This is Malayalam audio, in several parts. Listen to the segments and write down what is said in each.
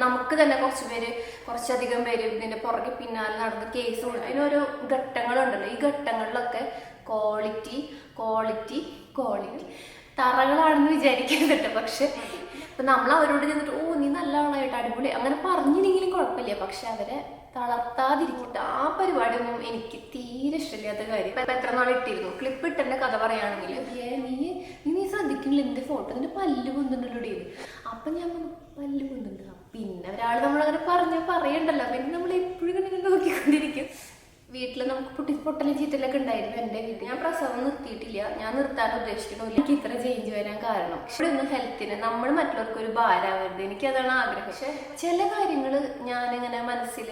നമുക്ക് തന്നെ കുറച്ചധികം പേര് ഇതിന്റെ പുറകെ പിന്നാലെ നടന്ന് കേസ് കൊടുക്കും. അതിനോരോ ഘട്ടങ്ങളുണ്ടല്ലോ. ഈ ഘട്ടങ്ങളിലൊക്കെ ക്വാളിറ്റി ക്വാളിറ്റി ക്വാളിറ്റി തറകളാണെന്ന് വിചാരിക്കുന്നുണ്ട്. പക്ഷെ ഇപ്പൊ നമ്മൾ അവരോട് ചെന്നിട്ട് ഓ നീ നല്ല ആളായിട്ട് അടിപൊളി അങ്ങനെ പറഞ്ഞില്ലെങ്കിലും കുഴപ്പമില്ല. പക്ഷെ അവരെ തളർത്താതിരിക്കട്ടെ. ആ പരിപാടിയൊന്നും എനിക്ക് തീരെ ഇഷ്ടമില്ലാത്ത കാര്യം. ഇപ്പൊ എത്ര നാൾ ഇട്ടിരുന്നു ക്ലിപ്പ് ഇട്ടെന്റെ കഥ പറയുകയാണെങ്കിൽ നീ ശ്രദ്ധിക്കുന്നില്ല എന്റെ ഫോട്ടോ നിന്റെ പല്ല് പൊന്തുണ്ടല്ലോ. അപ്പൊ ഞാൻ പല്ല് പൊന്തുണ്ട്. പിന്നെ ഒരാൾ നമ്മളങ്ങനെ പറയണ്ടല്ലോ. പിന്നെ നമ്മൾ എപ്പോഴും ഇങ്ങനെ നോക്കിക്കൊണ്ടിരിക്കും. വീട്ടിൽ നമുക്ക് പൊട്ടലും ചീറ്റലൊക്കെ ഉണ്ടായിരുന്നു. എൻ്റെ വീട്ടിൽ ഞാൻ പ്രസവം നിർത്തിയിട്ടില്ല. ഞാൻ നിർത്താൻ ഉദ്ദേശിക്കണില്ല. എനിക്ക് ഇത്ര ചേഞ്ച് വരാൻ കാരണം ഇവിടെ ഒന്നും ഹെൽത്തിന് നമ്മൾ മറ്റുള്ളവർക്ക് ഒരു ഭാരമാവരുത്. എനിക്കതാണ് ആഗ്രഹം. പക്ഷെ ചില കാര്യങ്ങൾ ഞാനിങ്ങനെ മനസ്സിൽ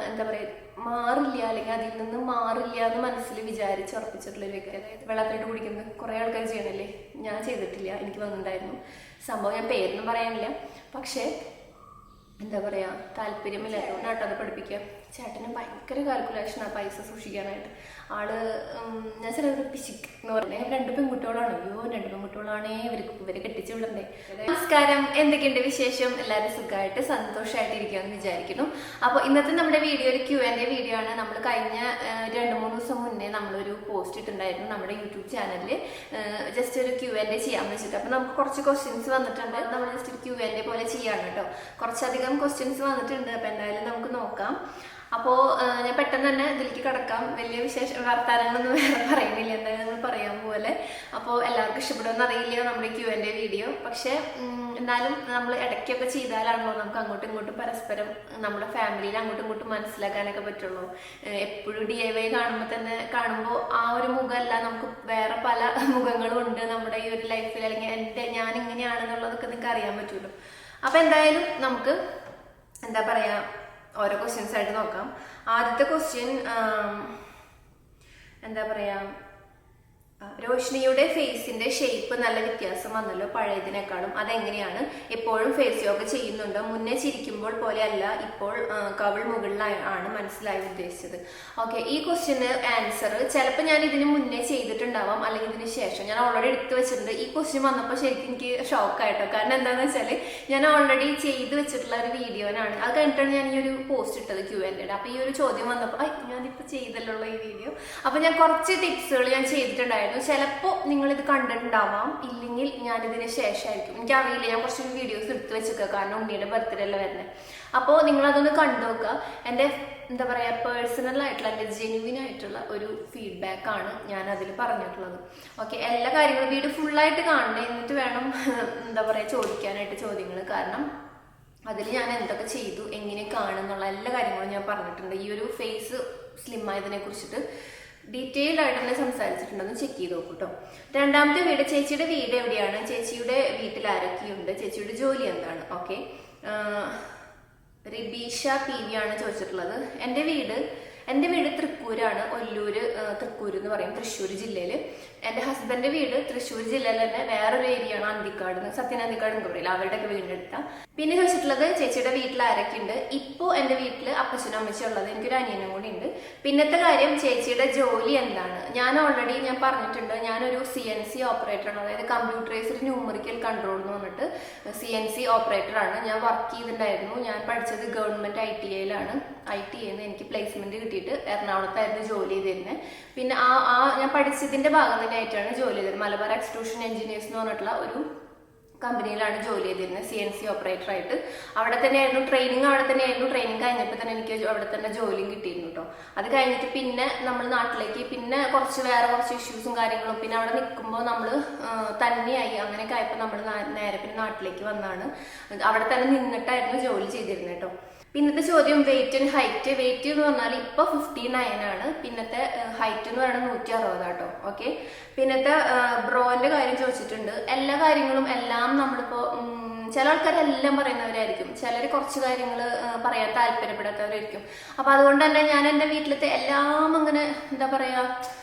എന്താ പറയുക മാറില്ല, അല്ലെങ്കിൽ അതിൽ നിന്ന് മാറില്ല എന്ന് മനസ്സിൽ വിചാരിച്ചുറപ്പിച്ചിട്ടുള്ളൊരു വ്യക്തി. അതായത് വെള്ളത്തിലിട്ട് കുടിക്കുന്നത് കുറേ ആൾക്കാർ ചെയ്യണല്ലേ. ഞാൻ ചെയ്തിട്ടില്ല. എനിക്ക് വന്നിട്ടുണ്ടായിരുന്നു സംഭവം. ഞാൻ പേരൊന്നും പറയാനില്ല. പക്ഷേ എന്താ പറയുക താല്പര്യമില്ലാത്തതുകൊണ്ടാട്ടോ അത് പഠിപ്പിക്കുക. ചേട്ടന് ഭയങ്കര കാൽക്കുലേഷനാണ് പൈസ സൂക്ഷിക്കാനായിട്ട്. ആള് ഞാൻ ചിലവർ പിശിക്ക് എന്ന് പറഞ്ഞാൽ 2 പെൺകുട്ടികളാണ്. 2 പെൺകുട്ടികളാണേ ഇവരെ കെട്ടിച്ചു വിടണ്ടേ. നമസ്കാരം, എന്തൊക്കെയുണ്ട് വിശേഷം? എല്ലാവരും സുഖമായിട്ട് സന്തോഷമായിട്ട് ഇരിക്കുകയെന്ന് വിചാരിക്കുന്നു. അപ്പോൾ ഇന്നത്തെ നമ്മുടെ വീഡിയോ ഒരു Q&A വീഡിയോ ആണ്. നമ്മൾ കഴിഞ്ഞ 2-3 ദിവസം മുന്നേ നമ്മളൊരു പോസ്റ്റ് ഇട്ടുണ്ടായിരുന്നു നമ്മുടെ യൂട്യൂബ് ചാനലിൽ. ജസ്റ്റ് ഒരു Q&A ചെയ്യാമെന്ന് വെച്ചിട്ട്. അപ്പോൾ നമുക്ക് കുറച്ച് ക്വസ്റ്റ്യൻസ് വന്നിട്ടുണ്ട്. നമ്മൾ ജസ്റ്റ് ഒരു Q&A പോലെ ചെയ്യാണ് കേട്ടോ. കുറച്ചധികം ക്വസ്റ്റ്യൻസ് വന്നിട്ടുണ്ട്. അപ്പോൾ എന്തായാലും നമുക്ക് നോക്കാം. അപ്പോൾ ഞാൻ പെട്ടെന്ന് തന്നെ ഇതിലേക്ക് കിടക്കാം. വലിയ വർത്താനങ്ങളൊന്നും വേറെ പറയുന്നില്ല. എന്തായാലും നമ്മൾ പറയാൻ പോലെ. അപ്പോൾ എല്ലാവർക്കും ഇഷ്ടപ്പെടുമെന്ന് അറിയില്ല നമ്മുടെ Q&A വീഡിയോ. പക്ഷേ എന്നാലും നമ്മൾ ഇടയ്ക്കൊക്കെ ചെയ്താലാണല്ലോ നമുക്ക് അങ്ങോട്ടും ഇങ്ങോട്ടും പരസ്പരം നമ്മുടെ ഫാമിലിയിൽ അങ്ങോട്ടും ഇങ്ങോട്ടും മനസ്സിലാക്കാനൊക്കെ പറ്റുള്ളൂ. എപ്പോഴും DIY കാണുമ്പോൾ ആ ഒരു മുഖമല്ല, നമുക്ക് വേറെ പല മുഖങ്ങളും ഉണ്ട് നമ്മുടെ ഈ ഒരു ലൈഫിൽ. അല്ലെങ്കിൽ ഞാൻ ഇങ്ങനെയാണെന്നുള്ളതൊക്കെ നിങ്ങൾക്ക് അറിയാൻ പറ്റുമല്ലോ. അപ്പോൾ എന്തായാലും നമുക്ക് എന്താ പറയുക ഓരോ ക്വസ്റ്റ്യൻസ് ആയിട്ട് നോക്കാം. ആദ്യത്തെ ക്വസ്റ്റ്യൻ എന്താ പറയുക, രോഷ്നിയുടെ ഫേസിന്റെ ഷേപ്പ് നല്ല വ്യത്യാസം വന്നല്ലോ പഴയതിനേക്കാളും. അതെങ്ങനെയാണ്? എപ്പോഴും ഫേസ് യോഗ ചെയ്യുന്നുണ്ടോ? മുന്നേ ചിരിക്കുമ്പോൾ പോലെ അല്ല, ഇപ്പോൾ കവിൾ മുകളിലാണ് മനസ്സിലായി ഉദ്ദേശിച്ചത്. ഓക്കെ, ഈ ക്വസ്റ്റ്യന് ആൻസർ ചിലപ്പോൾ ഞാൻ ഇതിന് മുന്നേ ചെയ്തിട്ടുണ്ടാവാം, അല്ലെങ്കിൽ ഇതിന് ശേഷം. ഞാൻ ഓൾറെഡി എടുത്തു വെച്ചിട്ടുണ്ട്. ഈ ക്വസ്റ്റ്യൻ വന്നപ്പോൾ ശരിക്കും എനിക്ക് ഷോക്കായിട്ടോ. കാരണം എന്താണെന്ന് വെച്ചാൽ ഞാൻ ഓൾറെഡി ചെയ്ത് വെച്ചിട്ടുള്ള ഒരു വീഡിയോനാണ്. അത് കഴിഞ്ഞിട്ടാണ് ഞാൻ ഈ ഒരു പോസ്റ്റ് ഇട്ടത് Q&A. അപ്പോൾ ഈ ഒരു ചോദ്യം വന്നപ്പോൾ ഞാനിപ്പോൾ ചെയ്തല്ലോ ഈ വീഡിയോ. അപ്പോൾ ഞാൻ കുറച്ച് ടിപ്സുകൾ ഞാൻ ചെയ്തിട്ടുണ്ടായിരുന്നു. ചിലപ്പോൾ നിങ്ങളിത് കണ്ടിട്ടുണ്ടാവാം, ഇല്ലെങ്കിൽ ഞാനിതിന് ശേഷമായിരിക്കും. എനിക്കറിയില്ല. ഞാൻ കുറച്ച് വീഡിയോസ് എടുത്ത് വെച്ചേക്കുക. കാരണം ഉണ്ണിയുടെ ബർത്ത്ഡേ അല്ല വരുന്നത്. അപ്പോൾ നിങ്ങളതൊന്ന് കണ്ടു നോക്കുക. എൻ്റെ എന്താ പറയുക പേഴ്സണൽ ആയിട്ടുള്ള എൻ്റെ ജെന്യുവിൻ ആയിട്ടുള്ള ഒരു ഫീഡ്ബാക്കാണ് ഞാൻ അതിൽ പറഞ്ഞിട്ടുള്ളത്. ഓക്കെ, എല്ലാ കാര്യങ്ങളും വീഡിയോ ഫുള്ളായിട്ട് കാണണേ. എന്നിട്ട് വേണം എന്താ പറയുക ചോദിക്കാനായിട്ട് ചോദ്യങ്ങൾ. കാരണം അതിൽ ഞാൻ എന്തൊക്കെ ചെയ്തു, എങ്ങനെ കാണുന്നുള്ള എല്ലാ കാര്യങ്ങളും ഞാൻ പറഞ്ഞിട്ടുണ്ട്. ഈ ഒരു ഫേസ് സ്ലിം ആയതിനെ കുറിച്ചിട്ട് ഡീറ്റെയിൽഡ് ആയിട്ട് തന്നെ സംസാരിച്ചിട്ടുണ്ടെന്ന് ചെക്ക് ചെയ്ത് നോക്കൂ കേട്ടോ. രണ്ടാമത്തെ വീട്, ചേച്ചിയുടെ വീട് എവിടെയാണ്? ചേച്ചിയുടെ വീട്ടിൽ ആരൊക്കെയുണ്ട്? ചേച്ചിയുടെ ജോലി എന്താണ്? ഓക്കെ, റിബീഷ PV ആണ് ചോദിച്ചിട്ടുള്ളത്. എൻ്റെ വീട് തൃക്കൂരാണ്. ഒല്ലൂര് തൃക്കൂര് എന്ന് പറയും, തൃശ്ശൂർ ജില്ലയിൽ. എൻ്റെ ഹസ്ബൻഡിന്റെ വീട് തൃശ്ശൂർ ജില്ലയിൽ തന്നെ വേറൊരു ഏരിയയാണ് അന്തിക്കാട്, സത്യനന്ദിക്കാട് എന്ന് പറയില്ല, അവരുടെയൊക്കെ വീടിൻ്റെ അടുത്താണ്. പിന്നെ ചോദിച്ചിട്ടുള്ളത് ചേച്ചിയുടെ വീട്ടിൽ ആരൊക്കെയുണ്ട്? ഇപ്പോൾ എൻ്റെ വീട്ടിൽ അപ്പച്ചനും അമ്മച്ചും ഉള്ളത്. എനിക്കൊരു അനിയനും കൂടി ഉണ്ട്. പിന്നത്തെ കാര്യം ചേച്ചിയുടെ ജോലി എന്താണ്? ഞാൻ പറഞ്ഞിട്ടുണ്ട്, ഞാനൊരു CNC ഓപ്പറേറ്ററാണ്. അതായത് കമ്പ്യൂട്ടറൈസ്ഡ് ന്യൂമറിക്കൽ കൺട്രോൾ എന്ന് പറഞ്ഞിട്ട് CNC ഓപ്പറേറ്ററാണ്. ഞാൻ വർക്ക് ചെയ്തിട്ടുണ്ടായിരുന്നു. ഞാൻ പഠിച്ചത് ഗവൺമെൻറ് ITIയിലാണ്. ITIന്ന് എനിക്ക് പ്ലേസ്മെന്റ് കിട്ടിയിട്ട് എറണാകുളത്തായിരുന്നു ജോലി ചെയ്തിരുന്നത്. പിന്നെ ഞാൻ പഠിച്ചതിന്റെ ഭാഗം തന്നെയായിട്ടാണ് ജോലി ചെയ്തത്. മലബാർ എക്സ്ട്രൂഷൻ എഞ്ചിനീയേഴ്സ് എന്ന് പറഞ്ഞിട്ടുള്ള ഒരു കമ്പനിയിലാണ് ജോലി ചെയ്തിരുന്നത് CNC ഓപ്പറേറ്ററായിട്ട്. അവിടെ തന്നെയായിരുന്നു ട്രെയിനിങ്. ട്രെയിനിങ് കഴിഞ്ഞപ്പോൾ തന്നെ എനിക്ക് അവിടെ തന്നെ ജോലിയും കിട്ടിയിരുന്നു കേട്ടോ. അത് കഴിഞ്ഞിട്ട് പിന്നെ നമ്മൾ നാട്ടിലേക്ക്, പിന്നെ വേറെ കുറച്ച് ഇഷ്യൂസും കാര്യങ്ങളും, പിന്നെ അവിടെ നിൽക്കുമ്പോൾ നമ്മൾ തന്നെയായി. അങ്ങനെയൊക്കെ ആയപ്പോൾ നമ്മൾ നേരെ പിന്നെ നാട്ടിലേക്ക് വന്നാണ്. അവിടെ തന്നെ നിന്നിട്ടായിരുന്നു ജോലി ചെയ്തിരുന്നത് കേട്ടോ. പിന്നത്തെ ചോദ്യം വെയിറ്റ് ആൻഡ് ഹൈറ്റ്. വെയിറ്റ് എന്ന് പറഞ്ഞാൽ ഇപ്പോൾ 59 ആണ്. പിന്നത്തെ ഹൈറ്റ് എന്ന് പറയുന്നത് 160 കേട്ടോ. ഓക്കെ, പിന്നത്തെ ബ്രോന്റെ കാര്യം ചോദിച്ചിട്ടുണ്ട്. എല്ലാ കാര്യങ്ങളും എല്ലാം നമ്മളിപ്പോൾ ചില ആൾക്കാരെല്ലാം പറയുന്നവരായിരിക്കും, ചിലർ കുറച്ച് കാര്യങ്ങൾ പറയാൻ താല്പര്യപ്പെടാത്തവരായിരിക്കും. അപ്പോൾ അതുകൊണ്ട് തന്നെ ഞാൻ എൻ്റെ വീട്ടിലത്തെ എല്ലാം അങ്ങനെ എന്താ പറയുക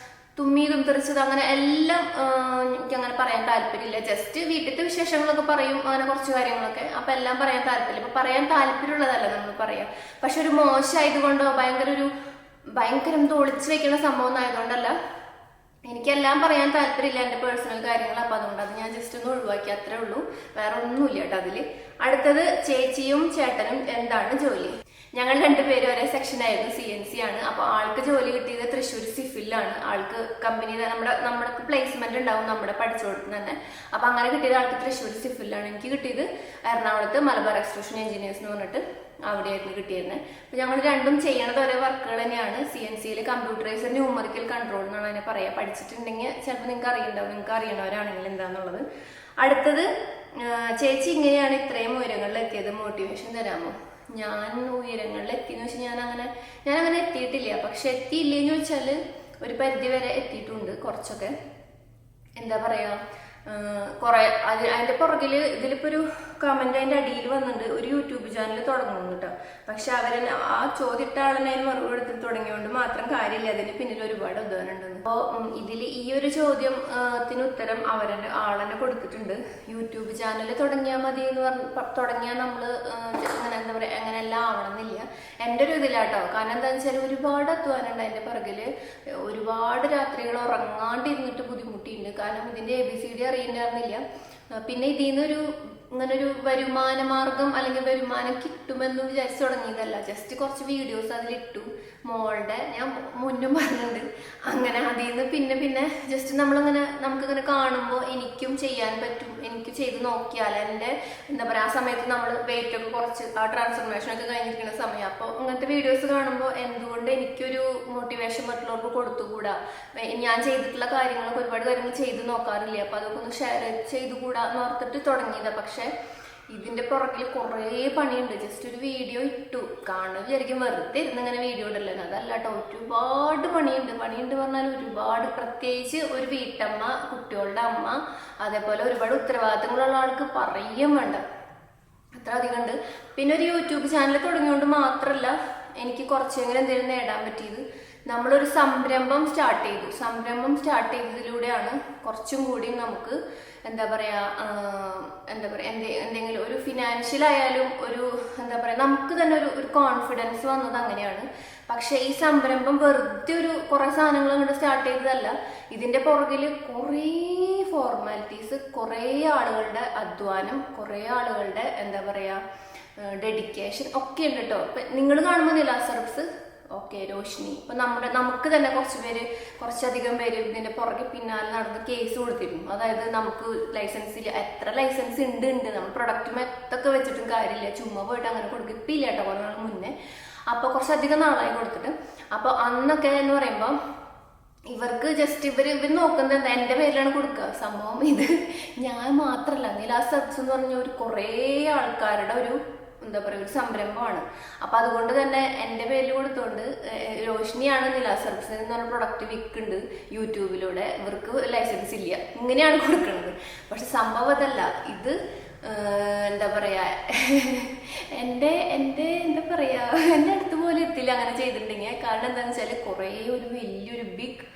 തുമ്മിയതും തെറിച്ചതും അങ്ങനെ എല്ലാം എനിക്കങ്ങനെ പറയാൻ താല്പര്യമില്ല. ജസ്റ്റ് വീട്ടിലത്തെ വിശേഷങ്ങളൊക്കെ പറയും, അങ്ങനെ കുറച്ച് കാര്യങ്ങളൊക്കെ. അപ്പം എല്ലാം പറയാൻ താല്പര്യമില്ല. ഇപ്പം പറയാൻ താല്പര്യമുള്ളതല്ല നമ്മൾ പറയാം. പക്ഷെ ഒരു മോശമായതുകൊണ്ടോ ഭയങ്കരം ഒളിച്ചു വെക്കുന്ന സംഭവം ആയതുകൊണ്ടല്ല എനിക്കെല്ലാം പറയാൻ താല്പര്യമില്ല, എൻ്റെ പേഴ്സണൽ കാര്യങ്ങൾ. അപ്പം അതുകൊണ്ട് അത് ഞാൻ ജസ്റ്റ് ഒന്ന് ഒഴിവാക്കി, അത്രേ ഉള്ളൂ. വേറെ ഒന്നുമില്ല കേട്ടോ അതിൽ. അടുത്തത് ചേച്ചിയും ചേട്ടനും എന്താണ് ജോലി? ഞങ്ങൾ രണ്ടുപേരും ഒരേ സെക്ഷനായിരുന്നു, CNC ആണ്. അപ്പോൾ ആൾക്ക് ജോലി കിട്ടിയത് തൃശ്ശൂർ സിഫിലാണ്. ആൾക്ക് കമ്പനി നമ്മുടെ പ്ലേസ്മെന്റ് ഉണ്ടാവും നമ്മുടെ പഠിച്ചോടത്ത് തന്നെ. അപ്പം അങ്ങനെ കിട്ടിയത് ആൾക്ക് തൃശ്ശൂർ സിഫിലാണ്. എനിക്ക് കിട്ടിയത് എറണാകുളത്ത് മലബാർ എക്സ്ട്രൂഷൻ എഞ്ചിനീയേഴ്സ് എന്ന് പറഞ്ഞിട്ട് അവിടെയായിരുന്നു കിട്ടിയിരുന്നത്. അപ്പം ഞങ്ങൾ രണ്ടും ചെയ്യണത് ഒരേ വർക്കുകൾ തന്നെയാണ്. CNCയിൽ കമ്പ്യൂട്ടറൈസ്ഡ് ന്യൂമറിക്കൽ കൺട്രോൾ എന്നാണ് അതിനെ പറയുക. പഠിച്ചിട്ടുണ്ടെങ്കിൽ ചിലപ്പോൾ നിങ്ങൾക്ക് അറിയുണ്ടാവും, നിങ്ങൾക്ക് അറിയണവരാണെങ്കിൽ എന്താണെന്നുള്ളത്. അടുത്തത് ചേച്ചി ഇങ്ങനെയാണ് ഇത്രയും ഉയരങ്ങളിൽ എത്തിയത്, മോട്ടിവേഷൻ തരാമോ? ഞാൻ ഉയരങ്ങളിൽ എത്തിയെന്ന് വെച്ചാൽ ഞാൻ അങ്ങനെ എത്തിയിട്ടില്ല. പക്ഷെ എത്തിയില്ലേന്ന് ചോദിച്ചാൽ ഒരു പരിധി വരെ എത്തിയിട്ടുണ്ട്. കുറച്ചൊക്കെ എന്താ പറയാ, കുറെ അതിന്റെ പുറകില് ഇതിലിപ്പോ ഒരു കമന്റ് അതിന്റെ അടിയിൽ വന്നിട്ടുണ്ട്, ഒരു യൂട്യൂബ് ചാനൽ തുടങ്ങുന്നു കേട്ടോ. പക്ഷെ അവരെ ആ ചോദിട്ട ആളിനെ മറുപടി എടുത്ത് തുടങ്ങിയോണ്ട് മാത്രം കാര്യമില്ല, അതിന് പിന്നിൽ ഒരുപാട് ഉദാഹരണം ഉണ്ടെന്ന്. അപ്പോ ഇതിൽ ഈ ഒരു ചോദ്യത്തിന് ഉത്തരം ആളെന്നെ കൊടുത്തിട്ടുണ്ട്. യൂട്യൂബ് ചാനൽ തുടങ്ങിയാൽ മതി എന്ന് തുടങ്ങിയാൽ നമ്മള് അങ്ങനെ എന്താ പറയാ, അങ്ങനെ എല്ലാം ആവണമെന്നില്ല എൻ്റെ ഒരു ഇതിലാട്ടോ. കാരണം എന്താണെന്ന് വെച്ചാൽ ഒരുപാട് അധ്വാനം ഉണ്ട് അതിന്റെ പുറകില്. ഒരുപാട് രാത്രികൾ ഉറങ്ങാണ്ടിരുന്നിട്ട് ബുദ്ധിമുട്ടിയിട്ടുണ്ട്. കാരണം ഇതിന്റെ ABCD അറിയുന്നില്ല. പിന്നെ ഇതിൽ നിന്നൊരു ഇങ്ങനൊരു വരുമാന മാർഗം അല്ലെങ്കിൽ വരുമാനം കിട്ടുമെന്ന് വിചാരിച്ചു തുടങ്ങിയതല്ല. ജസ്റ്റ് കുറച്ച് വീഡിയോസ് അതിലിട്ടു മോളുടെ, ഞാൻ മുന്നും പറഞ്ഞിട്ടുണ്ട്. അങ്ങനെ അതിൽ നിന്ന് പിന്നെ ജസ്റ്റ് നമുക്കിങ്ങനെ കാണുമ്പോൾ എനിക്കും ചെയ്യാൻ പറ്റും, എനിക്ക് ചെയ്ത് നോക്കിയാൽ എൻ്റെ എന്താ പറയുക, ആ സമയത്ത് നമ്മൾ വെയിറ്റ് ഒക്കെ കുറച്ച് ആ ട്രാൻസ്ഫോർമേഷൻ ഒക്കെ കഴിഞ്ഞിരിക്കുന്ന സമയം. അപ്പോൾ ഇങ്ങനത്തെ വീഡിയോസ് കാണുമ്പോൾ എന്തുകൊണ്ട് എനിക്കൊരു മോട്ടിവേഷൻ മറ്റുള്ളവർക്ക് കൊടുത്തുകൂടാ? ഞാൻ ചെയ്തിട്ടുള്ള കാര്യങ്ങളൊക്കെ ഒരുപാട് കാര്യങ്ങൾ ചെയ്ത് നോക്കാറില്ല, അപ്പോൾ അതൊക്കെ ഒന്ന് ഷെയർ ചെയ്തുകൂടാ എന്ന് ഓർത്തിട്ട് തുടങ്ങിയതാണ്. പക്ഷെ ഇതിന്റെ പുറകിൽ കുറേ പണിയുണ്ട്. ജസ്റ്റ് ഒരു വീഡിയോ ഇട്ടു കാണുക വിചാരിക്കും വെറുതെ ഇരുന്ന് ഇങ്ങനെ വീഡിയോ ഇടല്ലോ, അതല്ല കേട്ടോ. ഒരുപാട് പണിയുണ്ട് പറഞ്ഞാൽ ഒരുപാട്. പ്രത്യേകിച്ച് ഒരു വീട്ടമ്മ, കുട്ടികളുടെ അമ്മ, അതേപോലെ ഒരുപാട് ഉത്തരവാദിത്തങ്ങളുള്ള ആൾക്ക് പറയും വേണ്ട, അത്ര അധികം ഉണ്ട്. പിന്നെ ഒരു യൂട്യൂബ് ചാനൽ തുടങ്ങിയോണ്ട് മാത്രമല്ല എനിക്ക് കുറച്ചെങ്കിലും എന്തെങ്കിലും നേടാൻ പറ്റിയത്. നമ്മളൊരു സംരംഭം സ്റ്റാർട്ട് ചെയ്തതിലൂടെയാണ് കുറച്ചും കൂടി നമുക്ക് എന്താ പറയാ എന്തെങ്കിലും ഒരു ഫിനാൻഷ്യൽ ആയാലും ഒരു എന്താ പറയാ നമുക്ക് തന്നെ ഒരു കോൺഫിഡൻസ് വന്നത് അങ്ങനെയാണ്. പക്ഷെ ഈ സംരംഭം വെറുതെ കുറെ സാധനങ്ങൾ അങ്ങോട്ട് സ്റ്റാർട്ട് ചെയ്തതല്ല. ഇതിന്റെ പുറകിൽ കുറേ ഫോർമാലിറ്റീസ്, കുറേ ആളുകളുടെ അധ്വാനം, കുറേ ആളുകളുടെ എന്താ പറയാ ഡെഡിക്കേഷൻ ഒക്കെ ഉണ്ട് കേട്ടോ. ഇപ്പൊ നിങ്ങൾ കാണുമ്പോൾ നിലാസർബ്സ്, ഓക്കെ, രോഷിനി, ഇപ്പൊ നമുക്ക് തന്നെ കുറച്ചധികം പേര് ഇതിന്റെ പുറകെ പിന്നാലെ നടന്ന് കേസ് കൊടുത്തിരുന്നു. അതായത് നമുക്ക് ലൈസൻസിൽ എത്ര ലൈസൻസ് ഉണ്ട്, നമ്മൾ പ്രൊഡക്റ്റ് മെത്തൊക്കെ വെച്ചിട്ടും കാര്യമില്ല, ചുമ്മാ പോയിട്ട് അങ്ങനെ കൊടുക്കും. ഇപ്പം ഇല്ല കേട്ടോ, കുറേ നാൾ മുന്നേ. അപ്പൊ കുറച്ചധികം നാളായി കൊടുത്തിട്ട്. അപ്പൊ അന്നൊക്കെ എന്ന് പറയുമ്പോൾ ഇവർക്ക് ജസ്റ്റ് ഇവർ നോക്കുന്നത് എന്താ, എൻ്റെ പേരിലാണ് കൊടുക്കുക സംഭവം. ഇത് ഞാൻ മാത്രല്ല, നിലാസർബ്സ് എന്ന് പറഞ്ഞ ഒരു കുറേ ആൾക്കാരുടെ എന്താ പറയുക ഒരു സംരംഭമാണ്. അപ്പൊ അതുകൊണ്ട് തന്നെ എൻ്റെ പേരിൽ കൊടുത്തോണ്ട് രോഷിനിയാണ് നിലാസർബ്സ് എന്ന് പറഞ്ഞ പ്രൊഡക്റ്റ് വിൽക്കുന്നുണ്ട് യൂട്യൂബിലൂടെ. ഇവർക്ക് ലൈസൻസ് ഇല്ല, ഇങ്ങനെയാണ് കൊടുക്കുന്നത്. പക്ഷെ സംഭവം അതല്ല. ഇത് എന്താ പറയാ എൻ്റെ എന്താ പറയാ എൻ്റെ അടുത്ത് പോലെ എത്തില്ല അങ്ങനെ ചെയ്തിട്ടുണ്ടെങ്കിൽ. കാരണം എന്താണെന്ന് വെച്ചാൽ കുറേ വലിയൊരു ബിഗ്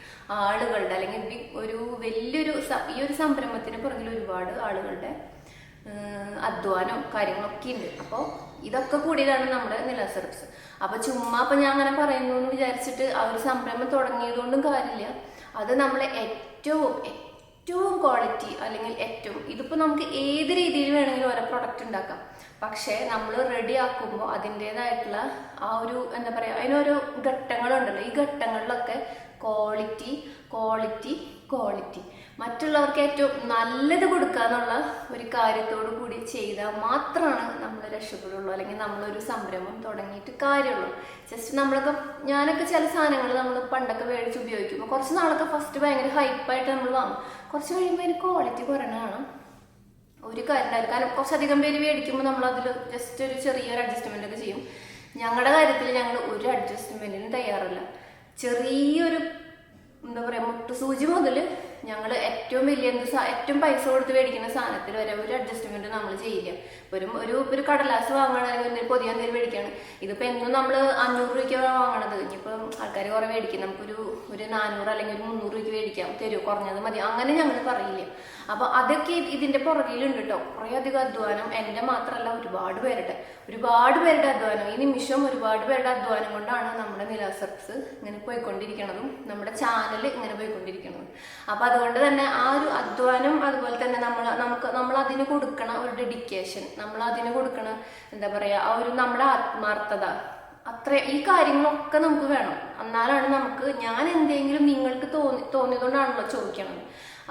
ആളുകളുടെ അല്ലെങ്കിൽ വലിയൊരു ഈ ഒരു സംരംഭത്തിന് പുറകിൽ ഒരുപാട് ആളുകളുടെ അധ്വാനം കാര്യങ്ങളൊക്കെ ഉണ്ട്. അപ്പോൾ ഇതൊക്കെ കൂടിയതാണ് നമ്മുടെ നിലാസർബ്സ്. അപ്പൊ ചുമ്മാ ഞാൻ അങ്ങനെ പറയുന്നു എന്ന് വിചാരിച്ചിട്ട് ആ ഒരു സംരംഭം തുടങ്ങിയതുകൊണ്ടും കാര്യമില്ല. അത് നമ്മളെ ഏറ്റവും ക്വാളിറ്റി അല്ലെങ്കിൽ ഇതിപ്പോ നമുക്ക് ഏത് രീതിയിൽ വേണമെങ്കിലും ഓരോ പ്രൊഡക്റ്റ് ഉണ്ടാക്കാം. പക്ഷെ നമ്മൾ റെഡി ആക്കുമ്പോൾ അതിൻ്റെതായിട്ടുള്ള ആ ഒരു എന്താ പറയാ അതിനോരോ ഘട്ടങ്ങളുണ്ടല്ലോ. ഈ ഘട്ടങ്ങളിലൊക്കെ ക്വാളിറ്റി മറ്റുള്ളവർക്ക് ഏറ്റവും നല്ലത് കൊടുക്കുക എന്നുള്ള ഒരു കാര്യത്തോടു കൂടി ചെയ്താൽ മാത്രമാണ് നമ്മൾ രക്ഷപ്പെടുള്ളൂ. അല്ലെങ്കിൽ നമ്മളൊരു സംരംഭം തുടങ്ങിയിട്ട് കാര്യമുള്ളൂ. ജസ്റ്റ് ഞാനൊക്കെ ചില സാധനങ്ങൾ നമ്മൾ പണ്ടൊക്കെ മേടിച്ച് ഉപയോഗിക്കുമ്പോൾ കുറച്ച് നാളൊക്കെ ഫസ്റ്റ് ഭയങ്കര ഹൈപ്പായിട്ട് നമ്മൾ വാങ്ങും. കുറച്ച് കഴിയുമ്പോൾ അതിന് ക്വാളിറ്റി കുറയണതാണ് ഒരു കാര്യം. കാരണം കുറച്ചധികം പേര് മേടിക്കുമ്പോൾ നമ്മൾ അതിൽ ജസ്റ്റ് ഒരു ചെറിയൊരു അഡ്ജസ്റ്റ്മെന്റ് ഒക്കെ ചെയ്യും. ഞങ്ങളുടെ കാര്യത്തിൽ ഞങ്ങൾ ഒരു അഡ്ജസ്റ്റ്മെന്റിനും തയ്യാറല്ല. ചെറിയൊരു എന്താ പറയാ മുട്ടുസൂചി മുതൽ ഞങ്ങൾ ഏറ്റവും വലിയ ഏറ്റവും പൈസ കൊടുത്ത് മേടിക്കുന്ന സാധനത്തിൽ വരെ ഒരു അഡ്ജസ്റ്റ്മെന്റ് നമ്മൾ ചെയ്യില്ല. ഒരു കടലാസ് വാങ്ങണമെങ്കിൽ പൊതിയ എന്തെങ്കിലും മേടിക്കാണ്. ഇതിപ്പോ എന്നും നമ്മൾ 500 രൂപയ്ക്ക് വാങ്ങണത്. ഇനിയിപ്പം ആൾക്കാർ കുറെ മേടിക്കും, നമുക്കൊരു 400 അല്ലെങ്കിൽ ഒരു 300 രൂപയ്ക്ക് മേടിക്കാം, തരുമോ, കുറഞ്ഞത് മതി, അങ്ങനെ ഞങ്ങൾ പറയില്ല. അപ്പൊ അതൊക്കെ ഇതിന്റെ പുറകിലുണ്ട് കേട്ടോ. കുറെ അധികം അധ്വാനം, എന്റെ മാത്രമല്ല ഒരുപാട് പേരുടെ അധ്വാനം. ഈ നിമിഷം ഒരുപാട് പേരുടെ അധ്വാനം കൊണ്ടാണ് നമ്മുടെ നിലാസർക്സ് ഇങ്ങനെ പോയിക്കൊണ്ടിരിക്കണതും നമ്മുടെ ചാനൽ ഇങ്ങനെ പോയിക്കൊണ്ടിരിക്കണതും. അപ്പൊ അതുകൊണ്ട് തന്നെ ആ ഒരു അധ്വാനം, അതുപോലെ തന്നെ നമ്മൾ അതിന് കൊടുക്കണ ഒരു ഡെഡിക്കേഷൻ, നമ്മൾ അതിന് കൊടുക്കണ എന്താ പറയാ ആ ഒരു നമ്മുടെ ആത്മാർത്ഥത, ഈ കാര്യങ്ങളൊക്കെ നമുക്ക് വേണം. എന്നാലാണ് നമുക്ക്, ഞാൻ എന്തെങ്കിലും നിങ്ങൾക്ക് തോന്നിയതുകൊണ്ടാണല്ലോ ചോദിക്കണത്.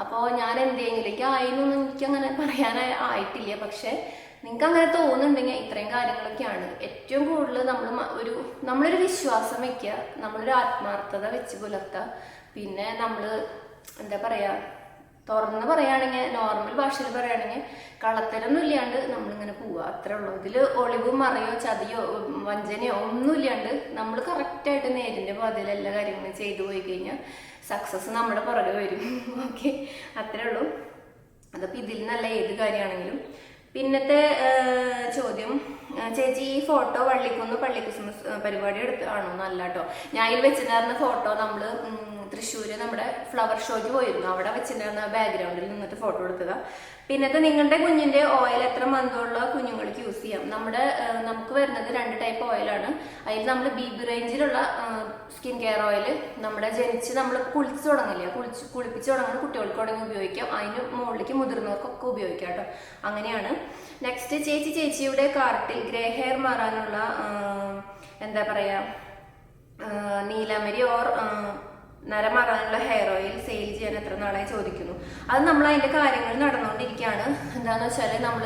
അപ്പോൾ ഞാൻ എന്തെങ്കിലും എനിക്കങ്ങനെ പറയാനായിട്ടില്ല. പക്ഷെ നിങ്ങൾക്ക് അങ്ങനെ തോന്നുന്നുണ്ടെങ്കിൽ ഇത്രയും കാര്യങ്ങളൊക്കെയാണ് ഏറ്റവും കൂടുതൽ നമ്മളൊരു വിശ്വാസം വെക്കുക, നമ്മളൊരു ആത്മാർത്ഥത വെച്ച് പുലർത്തുക. പിന്നെ നമ്മൾ എന്താ പറയാ, തുറന്ന് പറയുകയാണെങ്കിൽ, നോർമൽ ഭാഷയിൽ പറയുകയാണെങ്കിൽ കള്ളത്തരൊന്നും ഇല്ലാണ്ട് നമ്മളിങ്ങനെ പോവുക, അത്രേ ഉള്ളൂ. ഇതിൽ ഒളിവും മറയോ ചതിയോ വഞ്ചനയോ ഒന്നും ഇല്ലാണ്ട് നമ്മൾ കറക്റ്റായിട്ട് നേരിന്റെ പാതയിൽ എല്ലാ കാര്യങ്ങളും ചെയ്തു പോയി കഴിഞ്ഞാൽ സക്സസ് നമ്മുടെ പുറകെ വരും. ഓക്കെ, അത്രേ ഉള്ളൂ. അതപ്പോൾ ഇതിൽ നല്ല ഏത് കാര്യമാണെങ്കിലും. പിന്നത്തെ ചോദ്യം, ചേച്ചി ഈ ഫോട്ടോ വള്ളിക്കുന്ന് പള്ളി ക്രിസ്മസ് പരിപാടി എടുത്താണോ? നല്ല കേട്ടോ. ഞാൻ ഇതിൽ വെച്ചിട്ടുണ്ടായിരുന്ന ഫോട്ടോ നമ്മൾ തൃശ്ശൂര് നമ്മുടെ ഫ്ലവർ ഷോയ്ക്ക് പോയിരുന്നു, അവിടെ വെച്ചിട്ടുണ്ടായിരുന്ന ബാക്ക്ഗ്രൗണ്ടിൽ നിന്നിട്ട് ഫോട്ടോ എടുത്തതാ. പിന്നത്തെ, നിങ്ങളുടെ കുഞ്ഞിന്റെ ഓയിൽ എത്ര മന്തുള്ള കുഞ്ഞുങ്ങൾക്ക് യൂസ് ചെയ്യാം? നമുക്ക് വരുന്നത് 2 ടൈപ്പ് ഓയിലാണ്. അതിൽ നമ്മൾ BB റേഞ്ചിലുള്ള സ്കിൻ കെയർ ഓയിൽ നമ്മുടെ ജനിച്ച് നമ്മൾ കുളിച്ചു തുടങ്ങില്ല, കുളിപ്പിച്ച് തുടങ്ങുന്ന കുട്ടികൾക്ക് തുടങ്ങി ഉപയോഗിക്കാം. അതിന് മുകളിലേക്ക് മുതിർന്നവർക്കൊക്കെ ഉപയോഗിക്കാം കേട്ടോ. അങ്ങനെയാണ്. നെക്സ്റ്റ്, ചേച്ചിയുടെ കാർട്ടിൽ ഗ്രേ ഹെയർ മാറാനുള്ള എന്താ പറയാ നീലാമരി ഓർ നരമാറാനുള്ള ഹെയർ ഓയിൽ സെയിൽ ചെയ്യാൻ എത്ര നാളായി ചോദിക്കുന്നു. അത് നമ്മൾ അതിന്റെ കാര്യങ്ങൾ നടന്നുകൊണ്ടിരിക്കുകയാണ്. എന്താന്ന് വെച്ചാൽ നമ്മൾ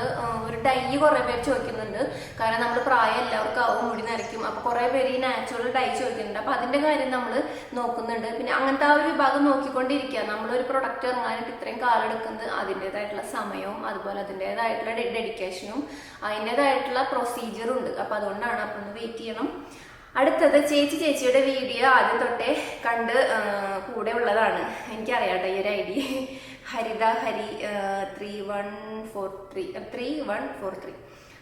ഒരു ഡൈ കുറെ പേര് ചോദിക്കുന്നുണ്ട്. കാരണം നമ്മൾ പ്രായം എല്ലാവർക്കും ആവും, മുടി നരയ്ക്കും. അപ്പൊ കുറെ പേര് ഈ നാച്ചുറൽ ഡൈ ചോദിക്കുന്നുണ്ട്. അപ്പൊ അതിന്റെ കാര്യം നമ്മൾ നോക്കുന്നുണ്ട്. പിന്നെ അങ്ങനത്തെ ആ ഒരു വിഭാഗം നോക്കിക്കൊണ്ടിരിക്കുക. നമ്മളൊരു പ്രൊഡക്റ്റ് ഇറങ്ങാനായിട്ട് ഇത്രയും കാലം എടുക്കുന്നത് അതിൻ്റെതായിട്ടുള്ള സമയവും അതുപോലെ അതിൻ്റെതായിട്ടുള്ള ഡെഡിക്കേഷനും അതിൻ്റെതായിട്ടുള്ള പ്രൊസീജിയറും ഉണ്ട്. അപ്പൊ അതുകൊണ്ടാണ്. അപ്പൊ ഒന്ന് വെയിറ്റ് ചെയ്യണം. അടുത്തത്, ചേച്ചിയുടെ വീഡിയോ ആദ്യം തൊട്ടേ കണ്ട് കൂടെ ഉള്ളതാണ്. എനിക്കറിയാട്ടോ ഈ ഒരു ID. ഹരിത ഹരി 3143.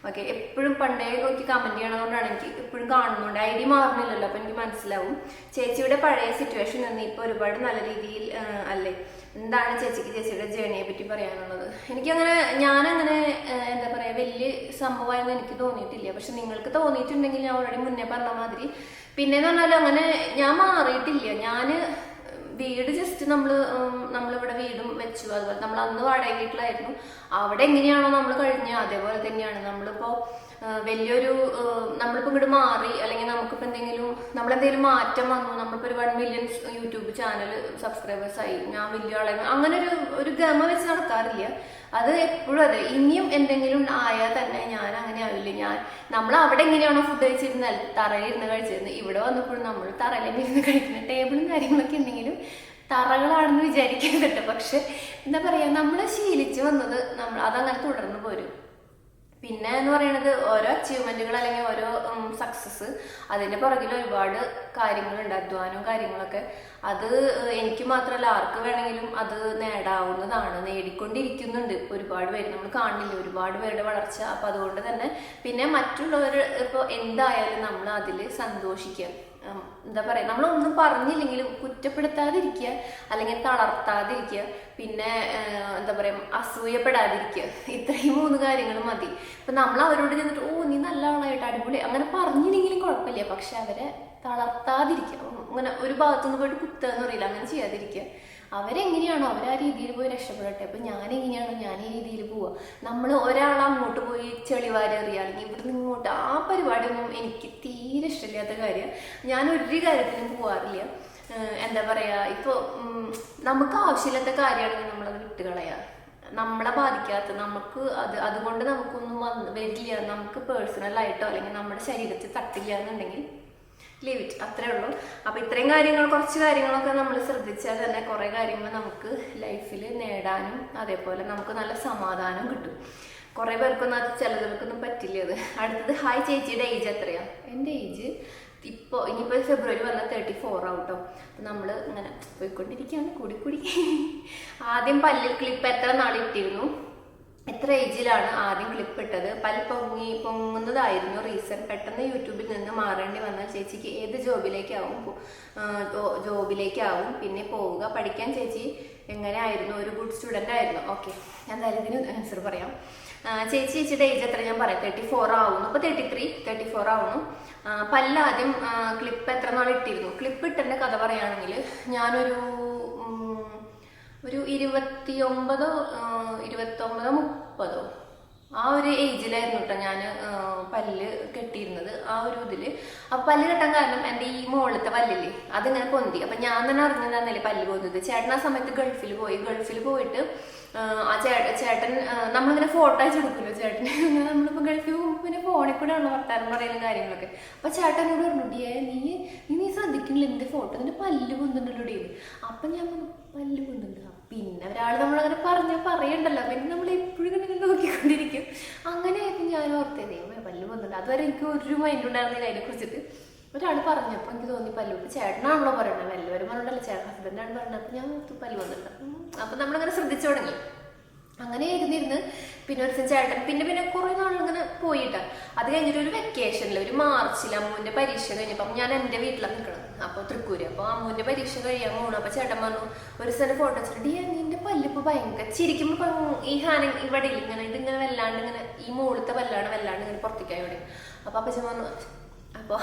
ഓക്കെ, എപ്പോഴും പണ്ടേ നോക്കി കമന്റ് ചെയ്യണതുകൊണ്ടാണ് എനിക്ക് എപ്പോഴും കാണുന്നുണ്ട്. ID മാറുന്നില്ലല്ലോ, അപ്പൊ എനിക്ക് മനസ്സിലാവും. ചേച്ചിയുടെ പഴയ സിറ്റുവേഷൻ നിന്ന് ഇപ്പൊ ഒരുപാട് നല്ല രീതിയിൽ അല്ലേ? എന്താണ് ചേച്ചിയുടെ ജേണിയെ പറ്റി പറയാനുള്ളത്? ഞാനങ്ങനെ എന്താ പറയാ വലിയ സംഭവമായെന്ന് എനിക്ക് തോന്നിയിട്ടില്ല. പക്ഷെ നിങ്ങൾക്ക് തോന്നിയിട്ടുണ്ടെങ്കിൽ ഞാൻ ഓൾറെഡി മുന്നേ പറഞ്ഞ മാതിരി. പിന്നെന്ന് പറഞ്ഞാൽ അങ്ങനെ ഞാൻ മാറിയിട്ടില്ല. വീട് ജസ്റ്റ് നമ്മളിവിടെ വീടും വെച്ചു. അതുപോലെ നമ്മൾ അന്ന് വാടക വീട്ടിലായിരുന്നു. അവിടെ എങ്ങനെയാണോ നമ്മൾ കഴിഞ്ഞ അതേപോലെ തന്നെയാണ്. നമ്മളിപ്പോ നമ്മളിപ്പോ ഇങ്ങോട്ട് മാറി, അല്ലെങ്കിൽ നമുക്കിപ്പോ നമ്മളെന്തെങ്കിലും മാറ്റം വന്നു, നമ്മളിപ്പോ ഒരു 1 മില്യൺ യൂട്യൂബ് ചാനൽ സബ്സ്ക്രൈബേഴ്സ് ആയി, ഞാൻ വലിയ ആളെ അങ്ങനെ ഒരു ഗമ വെച്ച് നടക്കാറില്ല. അത് എപ്പോഴും അതെ. ഇനിയും എന്തെങ്കിലും ആയാൽ തന്നെ ഞാൻ അങ്ങനെ ആവില്ല. നമ്മൾ അവിടെ എങ്ങനെയാണോ ഫുഡ് കഴിച്ചിരുന്നാൽ തറയിലിരുന്ന് കഴിച്ചിരുന്നത്, ഇവിടെ വന്നപ്പോഴും നമ്മൾ തറയിലിരുന്ന് കഴിക്കുന്ന ടേബിളും കാര്യങ്ങളൊക്കെ എന്തെങ്കിലും തറകളാണെന്ന് വിചാരിക്കരുത്. പക്ഷെ എന്താ പറയാ, നമ്മൾ ശീലിച്ചു വന്നത് അതങ്ങനെ തുടർന്ന് പോരും. പിന്നെ എന്ന് പറയുന്നത് ഓരോ അച്ചീവ്മെന്റുകൾ അല്ലെങ്കിൽ ഓരോ സക്സസ്, അതിന്റെ പുറകിൽ ഒരുപാട് കാര്യങ്ങളുണ്ട്, അധ്വാനവും കാര്യങ്ങളൊക്കെ. അത് എനിക്ക് മാത്രമല്ല ആർക്ക് വേണമെങ്കിലും അത് നേടാവുന്നതാണ്, നേടിക്കൊണ്ടിരിക്കുന്നുണ്ട് ഒരുപാട് പേര്. നമ്മൾ കാണില്ല ഒരുപാട് പേരുടെ വളർച്ച. അപ്പൊ അതുകൊണ്ട് തന്നെ പിന്നെ മറ്റുള്ളവർ ഇപ്പോൾ എന്തായാലും നമ്മൾ അതിൽ സന്തോഷിക്കുക. എന്താ പറയാ, നമ്മളൊന്നും പറഞ്ഞില്ലെങ്കിലും കുറ്റപ്പെടുത്താതിരിക്കുക, അല്ലെങ്കിൽ തളർത്താതിരിക്കുക, പിന്നെ എന്താ പറയാ അസൂയപ്പെടാതിരിക്കുക. ഇത്രയും 3 കാര്യങ്ങൾ മതി. ഇപ്പൊ നമ്മൾ അവരോട് ചെന്നിട്ട് നീ നല്ല ആളായിട്ട് അടിപൊളി അങ്ങനെ പറഞ്ഞില്ലെങ്കിലും കുഴപ്പമില്ല. പക്ഷെ അവരെ തളർത്താതിരിക്കുക. അങ്ങനെ ഒരു ഭാഗത്തുനിന്ന് പോയിട്ട് കുത്തുക എന്ന് പറയില്ല, അങ്ങനെ ചെയ്യാതിരിക്കുക. അവരെങ്ങനെയാണോ ആ രീതിയിൽ പോയി രക്ഷപ്പെടട്ടെ. അപ്പൊ ഞാനെങ്ങനെയാണോ ഞാൻ ഈ രീതിയിൽ പോവുക. നമ്മൾ ഒരാൾ അങ്ങോട്ട് പോയി ചെളിവാരി എറിയുക, അല്ലെങ്കിൽ ഇവിടുന്ന് ഇങ്ങോട്ട് ആ പരിപാടിയൊന്നും എനിക്ക് തീരെ ഇഷ്ടമില്ലാത്ത കാര്യം. ഞാൻ ഒരു കാര്യത്തിനും പോവാറില്ല. എന്താ പറയാ, ഇപ്പൊ നമുക്ക് ആവശ്യമില്ലാത്ത കാര്യമാണെങ്കിൽ നമ്മളത് വിട്ടുകളയാ. നമ്മളെ ബാധിക്കാത്ത, നമുക്ക് അതുകൊണ്ട് നമുക്കൊന്നും വരില്ല, നമുക്ക് പേഴ്സണലായിട്ടോ അല്ലെങ്കിൽ നമ്മുടെ ശരീരത്തിൽ തട്ടില്ല എന്നുണ്ടെങ്കിൽ ലീവ് ഇറ്റ്, അത്രേ ഉള്ളൂ. അപ്പൊ ഇത്രയും കാര്യങ്ങൾ, കുറച്ച് കാര്യങ്ങളൊക്കെ നമ്മൾ ശ്രദ്ധിച്ചാൽ തന്നെ കുറെ കാര്യങ്ങൾ നമുക്ക് ലൈഫിൽ നേടാനും അതേപോലെ നമുക്ക് നല്ല സമാധാനം കിട്ടും. കുറെ പേർക്കൊന്നും അത് ചിലവർക്കൊന്നും പറ്റില്ല അത്. അടുത്തത്, ഹായ് ചേച്ചിയുടെ ഏജ് എത്രയാ? എൻ്റെ ഏജ് ഇപ്പോൾ ഇനിയിപ്പോൾ ഫെബ്രുവരി വന്നാൽ 34 ആവും കേട്ടോ. അപ്പം നമ്മൾ ഇങ്ങനെ പോയിക്കൊണ്ടിരിക്കുകയാണ് കൂടി. ആദ്യം പല്ലിൽ ക്ലിപ്പ് എത്ര നാളിട്ടിരുന്നു, എത്ര ഏജിലാണ് ആദ്യം ക്ലിപ്പ് ഇട്ടത്, പല്ല് പൊങ്ങുന്നതായിരുന്നു റീസൺ, പെട്ടെന്ന് യൂട്യൂബിൽ നിന്ന് മാറേണ്ടി വന്നാൽ ചേച്ചിക്ക് ഏത് ജോബിലേക്കാവും പിന്നെ പോവുക, പഠിക്കാൻ ചേച്ചി എങ്ങനെയായിരുന്നു, ഒരു ഗുഡ് സ്റ്റുഡൻ്റ് ആയിരുന്നു? ഓക്കെ, ഞാൻ എന്തായാലും ഇതിന് ആൻസർ പറയാം. ചേച്ചിയുടെ ഏജ് എത്ര ഞാൻ പറയാം, 34 ആവുന്നു. ഇപ്പോൾ 34 ആവുന്നു. പല്ല് ആദ്യം ക്ലിപ്പ് എത്ര നാൾ ഇട്ടിരുന്നു? ക്ലിപ്പ് ഇട്ടെൻ്റെ കഥ പറയുകയാണെങ്കിൽ ഞാനൊരു 29 30 ആ ഒരു ഏജിലായിരുന്നു കേട്ടോ ഞാൻ പല്ല് കെട്ടിയിരുന്നത്. ആ ഒരു ഇതിൽ അപ്പം പല്ല് കെട്ടാൻ കാരണം എൻ്റെ ഈ മുകളിലത്തെ പല്ലില്ലേ അതിങ്ങനെ പൊന്തി. അപ്പം ഞാൻ തന്നെ അറിഞ്ഞതന്നല്ലേ പല്ല് പോകുന്നത്. ചേട്ടൻ ആ സമയത്ത് ഗൾഫിൽ പോയിട്ട് ആ ചേട്ടൻ നമ്മളിങ്ങനെ ഫോട്ടോ അയച്ചെടുക്കുമല്ലോ ചേട്ടന്. നമ്മളിപ്പോൾ ഗൾഫിൽ പോകുമ്പോൾ പിന്നെ ഫോണിൽ കൂടെ ഉള്ള വർത്താനം പറയുന്ന കാര്യങ്ങളൊക്കെ. അപ്പം ചേട്ടനോട് പറഞ്ഞു, നീ ശ്രദ്ധിക്കുന്നില്ല എൻ്റെ ഫോട്ടോ, നിന്റെ പല്ല് പൊന്നുണ്ടല്ലോ ഡേ. അപ്പം ഞാൻ പല്ല് പൊന്നുണ്ട്. പിന്നെ ഒരാൾ നമ്മളങ്ങനെ പറയണ്ടല്ലോ, പിന്നെ നമ്മൾ എപ്പോഴും ഇങ്ങനെ നോക്കിക്കൊണ്ടിരിക്കും. അങ്ങനെ ആയപ്പോൾ ഞാൻ ഓർത്തേ പല്ല് പൊന്നുണ്ട്. അതുവരെ എനിക്ക് ഒരു മൈൻഡ് ഉണ്ടായിരുന്നില്ല അതിനെക്കുറിച്ചിട്ട്. ഒരാൾ പറഞ്ഞപ്പോൾ എനിക്ക് തോന്നി പല്ല് പൊന്നു. ചേട്ടനാണല്ലോ പറയണത്, എല്ലാവരും പറഞ്ഞിട്ടല്ലോ, ചേട്ടൻ ഹസ്ബൻഡാണ് പറഞ്ഞത്. അപ്പം ഞാൻ പല്ല് പൊന്നുണ്ട്. അപ്പം നമ്മളങ്ങനെ ശ്രദ്ധിച്ചു തുടങ്ങി. അങ്ങനെ ഇരുന്നിരുന്ന് പിന്നെ ഒരു ദിവസം ചേട്ടൻ പിന്നെ കുറേ നാളിങ്ങനെ പോയിട്ടാണ്. അത് കഴിഞ്ഞിട്ട് ഒരു വെക്കേഷനിൽ ഒരു മാർച്ചിൽ അമ്മുവിൻ്റെ പരീക്ഷ കഴിഞ്ഞപ്പോൾ ഞാൻ എൻ്റെ വീട്ടിലാണ് നിൽക്കണം, അപ്പോൾ തൃക്കൂര്. അപ്പോൾ അമ്മുവിൻ്റെ പരീക്ഷ കഴിയാൻ പോകണം. അപ്പോൾ ചേട്ടൻ പറഞ്ഞു ഒരു സ്ഥലം ഫോട്ടോ വെച്ചിട്ട്, നിന്റെ പല്ലിപ്പോൾ ഭയങ്കര ചിരിക്കുമ്പോൾ ഈ ഹാനിങ് ഇവിടെ ഇങ്ങനെ ഇതിങ്ങനെ വല്ലാണ്ട് ഇങ്ങനെ ഈ മുകളിലത്തെ വല്ലാണ്ട് ഇങ്ങനെ പുറത്തേക്കായി ഇവിടെ. അപ്പോൾ അപ്പച്ചൻ പറഞ്ഞു, അപ്പോൾ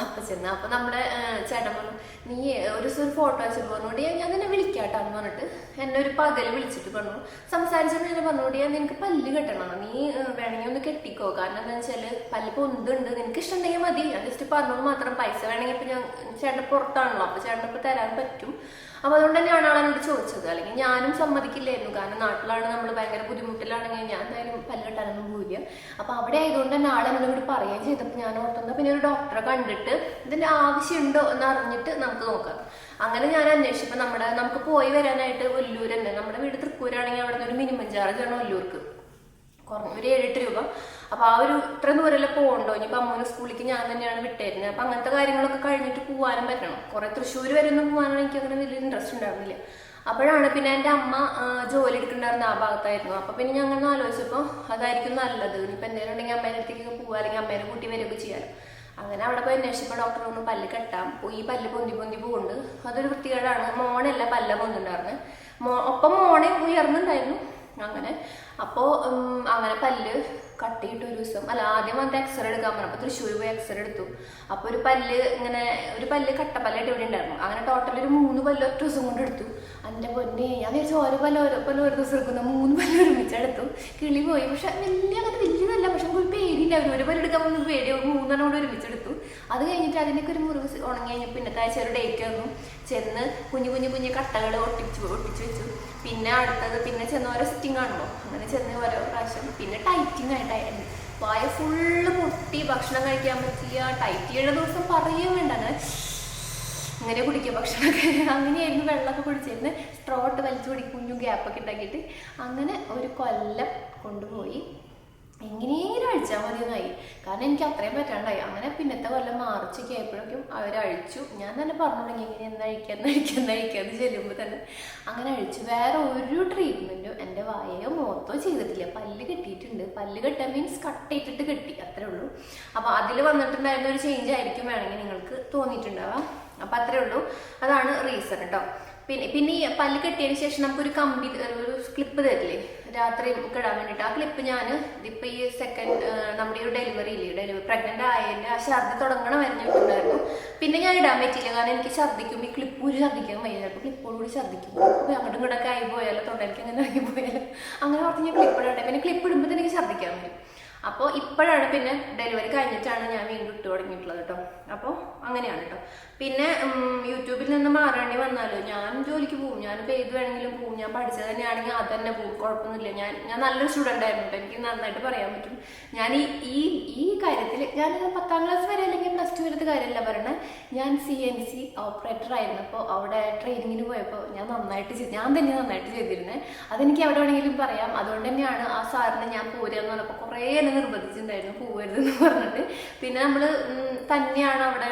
നമ്മുടെ ചേട്ടൻ പറഞ്ഞു, നീ ഒരു ദിവസം ഫോട്ടോ വെച്ചിട്ട് പറഞ്ഞോടി ഞാൻ നിന്നെ വിളിക്കാട്ടാന്ന് പറഞ്ഞിട്ട് എന്നെ ഒരു പകല് വിളിച്ചിട്ട് പറഞ്ഞു, സംസാരിച്ചിട്ട് എന്നെ പറഞ്ഞോടി നിനക്ക് പല്ല് കെട്ടണം, നീ വേണമെങ്കിൽ ഒന്ന് കെട്ടിക്കോ, കാരണം എന്താണെന്ന് വെച്ചാൽ പല്ല് പൊന്തുണ്ട്, നിനക്ക് ഇഷ്ടമുണ്ടെങ്കിൽ മതി, ഞാൻ ജസ്റ്റ് പറഞ്ഞത് മാത്രം, പൈസ വേണമെങ്കിൽ ഇപ്പം ഞാൻ ചേട്ടൻ പുറത്താണല്ലോ, അപ്പോൾ ചേട്ടനിപ്പോൾ തരാൻ പറ്റും. അപ്പോൾ അതുകൊണ്ട് തന്നെയാണ് ആളെന്നോട് ചോദിച്ചത്. അല്ലെങ്കിൽ ഞാനും സമ്മതിക്കില്ലായിരുന്നു, കാരണം നാട്ടിലാണ് നമ്മൾ ഭയങ്കര ബുദ്ധിമുട്ടിലാണെങ്കിൽ ഞാൻ എന്തായാലും പല്ല് കെട്ടാനൊന്നും പോവില്ല. അപ്പോൾ അവിടെ ആയതുകൊണ്ട് തന്നെ ആളെന്നോട് പറയുകയും ചെയ്തപ്പോൾ ഞാൻ ഓർത്തുന്നത് പിന്നെ ഒരു ഡോക്ടറെ കണ്ടിട്ട് ഇതിൻ്റെ ആവശ്യമുണ്ടോ എന്ന് അറിഞ്ഞിട്ട് നമുക്ക് നോക്കാം. അങ്ങനെ ഞാൻ അന്വേഷിച്ചപ്പോൾ നമുക്ക് പോയി വരാനായിട്ട് ഒല്ലൂർ തന്നെ, നമ്മുടെ വീട് തൃക്കൂരാണെങ്കിൽ അവിടെ നിന്ന് ഒരു മിനിമം ചാർജാണ് ഒല്ലൂർക്ക്, ഒരു 7-8 രൂപ. അപ്പോൾ ആ ഒരു ഇത്ര ദൂരമെല്ലാം പോകണ്ടോ, ഇനിയിപ്പോൾ അമ്മൂന് സ്കൂളിലേക്ക് ഞാൻ തന്നെയാണ് വിട്ടായിരുന്നത്. അപ്പോൾ അങ്ങനത്തെ കാര്യങ്ങളൊക്കെ കഴിഞ്ഞിട്ട് പോകാനും പറ്റണം. കുറേ തൃശ്ശൂർ വരെ ഒന്നും പോകാനാണ് എനിക്ക് അങ്ങനെ വലിയ ഇൻട്രസ്റ്റ് ഉണ്ടായിരുന്നില്ല. അപ്പോഴാണ് പിന്നെ എൻ്റെ അമ്മ ജോലി എടുക്കുന്നുണ്ടായിരുന്ന ആ ഭാഗത്തായിരുന്നു. അപ്പോൾ പിന്നെ ഞാൻ അങ്ങനെ ആലോചിച്ചപ്പോൾ അതായിരിക്കും നല്ലത്, ഇനിയിപ്പോൾ എന്തെങ്കിലും ഉണ്ടെങ്കിൽ അമ്മേൻ്റെ അടുത്തേക്കൊക്കെ പോകുക, അല്ലെങ്കിൽ അമ്മേനെ കൂട്ടി വരികയൊക്കെ ചെയ്യാം. അങ്ങനെ അവിടെ പോയി അന്വേഷിച്ചപ്പോൾ ഡോക്ടർ ഒന്ന് പല്ല് കെട്ടാം, ഈ പല്ല് പൊന്തി പോകുന്നുണ്ട്, അതൊരു വൃത്തികേടാണ്. മോണല്ല പല്ല പൊന്നുണ്ടായിരുന്നു, ഒപ്പം മോണെ ഉയർന്നുണ്ടായിരുന്നു. അപ്പോൾ അങ്ങനെ പല്ല് കട്ടിയിട്ട് ഒരു ദിവസം ആദ്യം വന്നിട്ട് എക്സ്റേ എടുക്കാൻ പറഞ്ഞു. അപ്പോൾ തൃശ്ശൂർ പോയി എക്സ്റേ എടുത്തു. അപ്പോൾ ഒരു പല്ല് കട്ടപ്പല്ലായിട്ട് ഇവിടെ ഉണ്ടായിരുന്നു. അങ്ങനെ ടോട്ടൽ ഒരു 3 പല്ല് ഒറ്റ ദിവസം കൊണ്ട് എടുത്തു. എൻ്റെ പൊന്നെ, ഞാൻ വിചാരിച്ചു ഓരോ പല്ല് ഒരു ദിവസം എടുക്കുന്ന 3 പല്ല് ഒരുമിച്ചെടുത്തു. കിളി പോയി. പക്ഷെ വലിയതല്ല, പക്ഷെ നമുക്ക് പേടിയില്ല. ഒരു പല്ല് എടുക്കാൻ പോകുന്നത് പേടി, 3 കൊണ്ട് ഒരുമിച്ചെടുത്തു. അത് കഴിഞ്ഞിട്ട് അതിനൊക്കെ ഒരു മുറിവ് ഉണങ്ങി കഴിഞ്ഞ് പിന്നത്തെ ആഴ്ച ഒരു ഡേറ്റ് വന്നു. ചെന്ന് കുഞ്ഞു കട്ടകൾ ഒട്ടിച്ചു വെച്ചു. പിന്നെ അടുത്തത് പിന്നെ ചെന്ന് ഓരോ സിറ്റിംഗ് ആണല്ലോ, അങ്ങനെ ചെന്ന് ഓരോ പ്രാവശ്യം. പിന്നെ ടൈറ്റിങ് ആയിട്ടായിരുന്നു, വായ ഫുള്ള് പൊട്ടി, ഭക്ഷണം കഴിക്കാൻ പറ്റില്ല. ടൈറ്റ് ചെയ്യുന്ന ദിവസം പറയുകയും വേണ്ട, അങ്ങനെ കുടിക്കുക ഭക്ഷണമൊക്കെ. അങ്ങനെയായിരുന്നു, വെള്ളമൊക്കെ കുടിച്ചിരുന്ന് സ്ട്രോട്ട് വലിച്ചു കുടിക്കും, കുഞ്ഞു ഗ്യാപ്പൊക്കെ ഉണ്ടാക്കിയിട്ട്. അങ്ങനെ ഒരു കൊല്ലം കൊണ്ടുപോയി എങ്ങനെയും അഴിച്ചാൽ മതിയെന്നായി, കാരണം എനിക്ക് അത്രയും പറ്റാണ്ടായി. അങ്ങനെ പിന്നത്തെ കൊല്ലം മാർച്ചൊക്കെ ആയപ്പോഴേക്കും അവരഴിച്ചു. ഞാൻ തന്നെ പറഞ്ഞു തുടങ്ങി ഇങ്ങനെ എന്നഴിക്കാന്ന് ചെല്ലുമ്പോൾ തന്നെ അങ്ങനെ അഴിച്ചു. വേറെ ഒരു ട്രീറ്റ്മെൻറ്റും എൻ്റെ വായയോ മുഖത്തോ ചെയ്തിട്ടില്ല. പല്ല് കെട്ടിയിട്ടുണ്ട്, പല്ല് കെട്ടാൻ മീൻസ് കട്ടിയിട്ടിട്ട് കെട്ടി, അത്രേ ഉള്ളൂ. അപ്പോൾ അതിൽ വന്നിട്ടുണ്ടായിരുന്ന ഒരു ചേഞ്ച് ആയിരിക്കും വേണമെങ്കിൽ നിങ്ങൾക്ക് തോന്നിയിട്ടുണ്ടാവാം. അപ്പം അത്രേ ഉള്ളൂ, അതാണ് റീസൺ കേട്ടോ. പിന്നെ ഈ പല്ല് കെട്ടിയതിന് ശേഷം നമുക്കൊരു ഒരു ക്ലിപ്പ് തരില്ലേ രാത്രി കിടാൻ വേണ്ടിയിട്ട്. ആ ക്ലിപ്പ് ഞാൻ ഇതിപ്പോൾ ഈ നമ്മുടെ ഒരു ഡെലിവറി പ്രഗ്നൻ്റ് ആയതിൻ്റെ ആ ഛർദി തുടങ്ങണ വരുന്നിട്ടുണ്ടായിരുന്നു. പിന്നെ ഞാൻ ഇടാൻ പറ്റിയില്ല, കാരണം എനിക്ക് ഛർദ്ദിക്കും, ഈ ക്ലിപ്പ് ഛർദ്ദിക്കാൻ വയ്യ, ചിലപ്പോൾ ക്ലിപ്പോടുകൂടി ഛർദ്ദിക്കും. അപ്പോൾ അങ്ങോട്ടും ഇങ്ങോട്ടൊക്കെ ആയി പോയാലോ, തൊണ്ടയിലേക്ക് അങ്ങനെ ആയി പോയാലോ, അങ്ങനെ ഓർത്ത് ഞാൻ ക്ലിപ്പ് ഇടട്ടെ. പിന്നെ ക്ലിപ്പ് ഇടുമ്പോൾ തന്നെ എനിക്ക് ഛർദ്ദിക്കാൻ വരും. അപ്പോൾ ഇപ്പോഴാണ് പിന്നെ ഡെലിവറി കഴിഞ്ഞിട്ടാണ് ഞാൻ വീണ്ടും ഇട്ട് തുടങ്ങിയിട്ടുള്ളത് കേട്ടോ. അപ്പോൾ അങ്ങനെയാണ് കേട്ടോ. പിന്നെ യൂട്യൂബിൽ നിന്ന് മാറേണ്ടി വന്നാലോ ഞാൻ ജോലിക്ക് പോകും, ഞാനിപ്പോൾ ഏത് വേണമെങ്കിലും പോകും. ഞാൻ പഠിച്ചത് തന്നെയാണെങ്കിൽ അത് തന്നെ പോകും, കുഴപ്പമൊന്നുമില്ല. ഞാൻ നല്ലൊരു സ്റ്റുഡൻ്റ് ആയിരുന്നു കേട്ടോ, എനിക്ക് നന്നായിട്ട് പറയാൻ പറ്റും. ഞാൻ ഈ കാര്യത്തിൽ ഞാൻ 10ാം ക്ലാസ് വരെ അല്ലെങ്കിൽ +2 വരെ കാര്യമല്ല പറയണേ, ഞാൻ CNC ഓപ്പറേറ്റർ ആയിരുന്നു. അപ്പോൾ അവിടെ ട്രെയിനിങ്ങിന് പോയപ്പോൾ ഞാൻ തന്നെ നന്നായിട്ട് ചെയ്തിരുന്നേ. അതെനിക്ക് എവിടെ വേണമെങ്കിലും പറയാം. അതുകൊണ്ട് തന്നെയാണ് ആ സാറിന് ഞാൻ പോരുകയെന്ന് പറഞ്ഞപ്പോൾ കുറേ എന്നെ നിർബന്ധിച്ചിട്ടുണ്ടായിരുന്നു പോകരുതെന്ന് പറഞ്ഞിട്ട്. പിന്നെ നമ്മൾ തന്നെയാണ് അവിടെ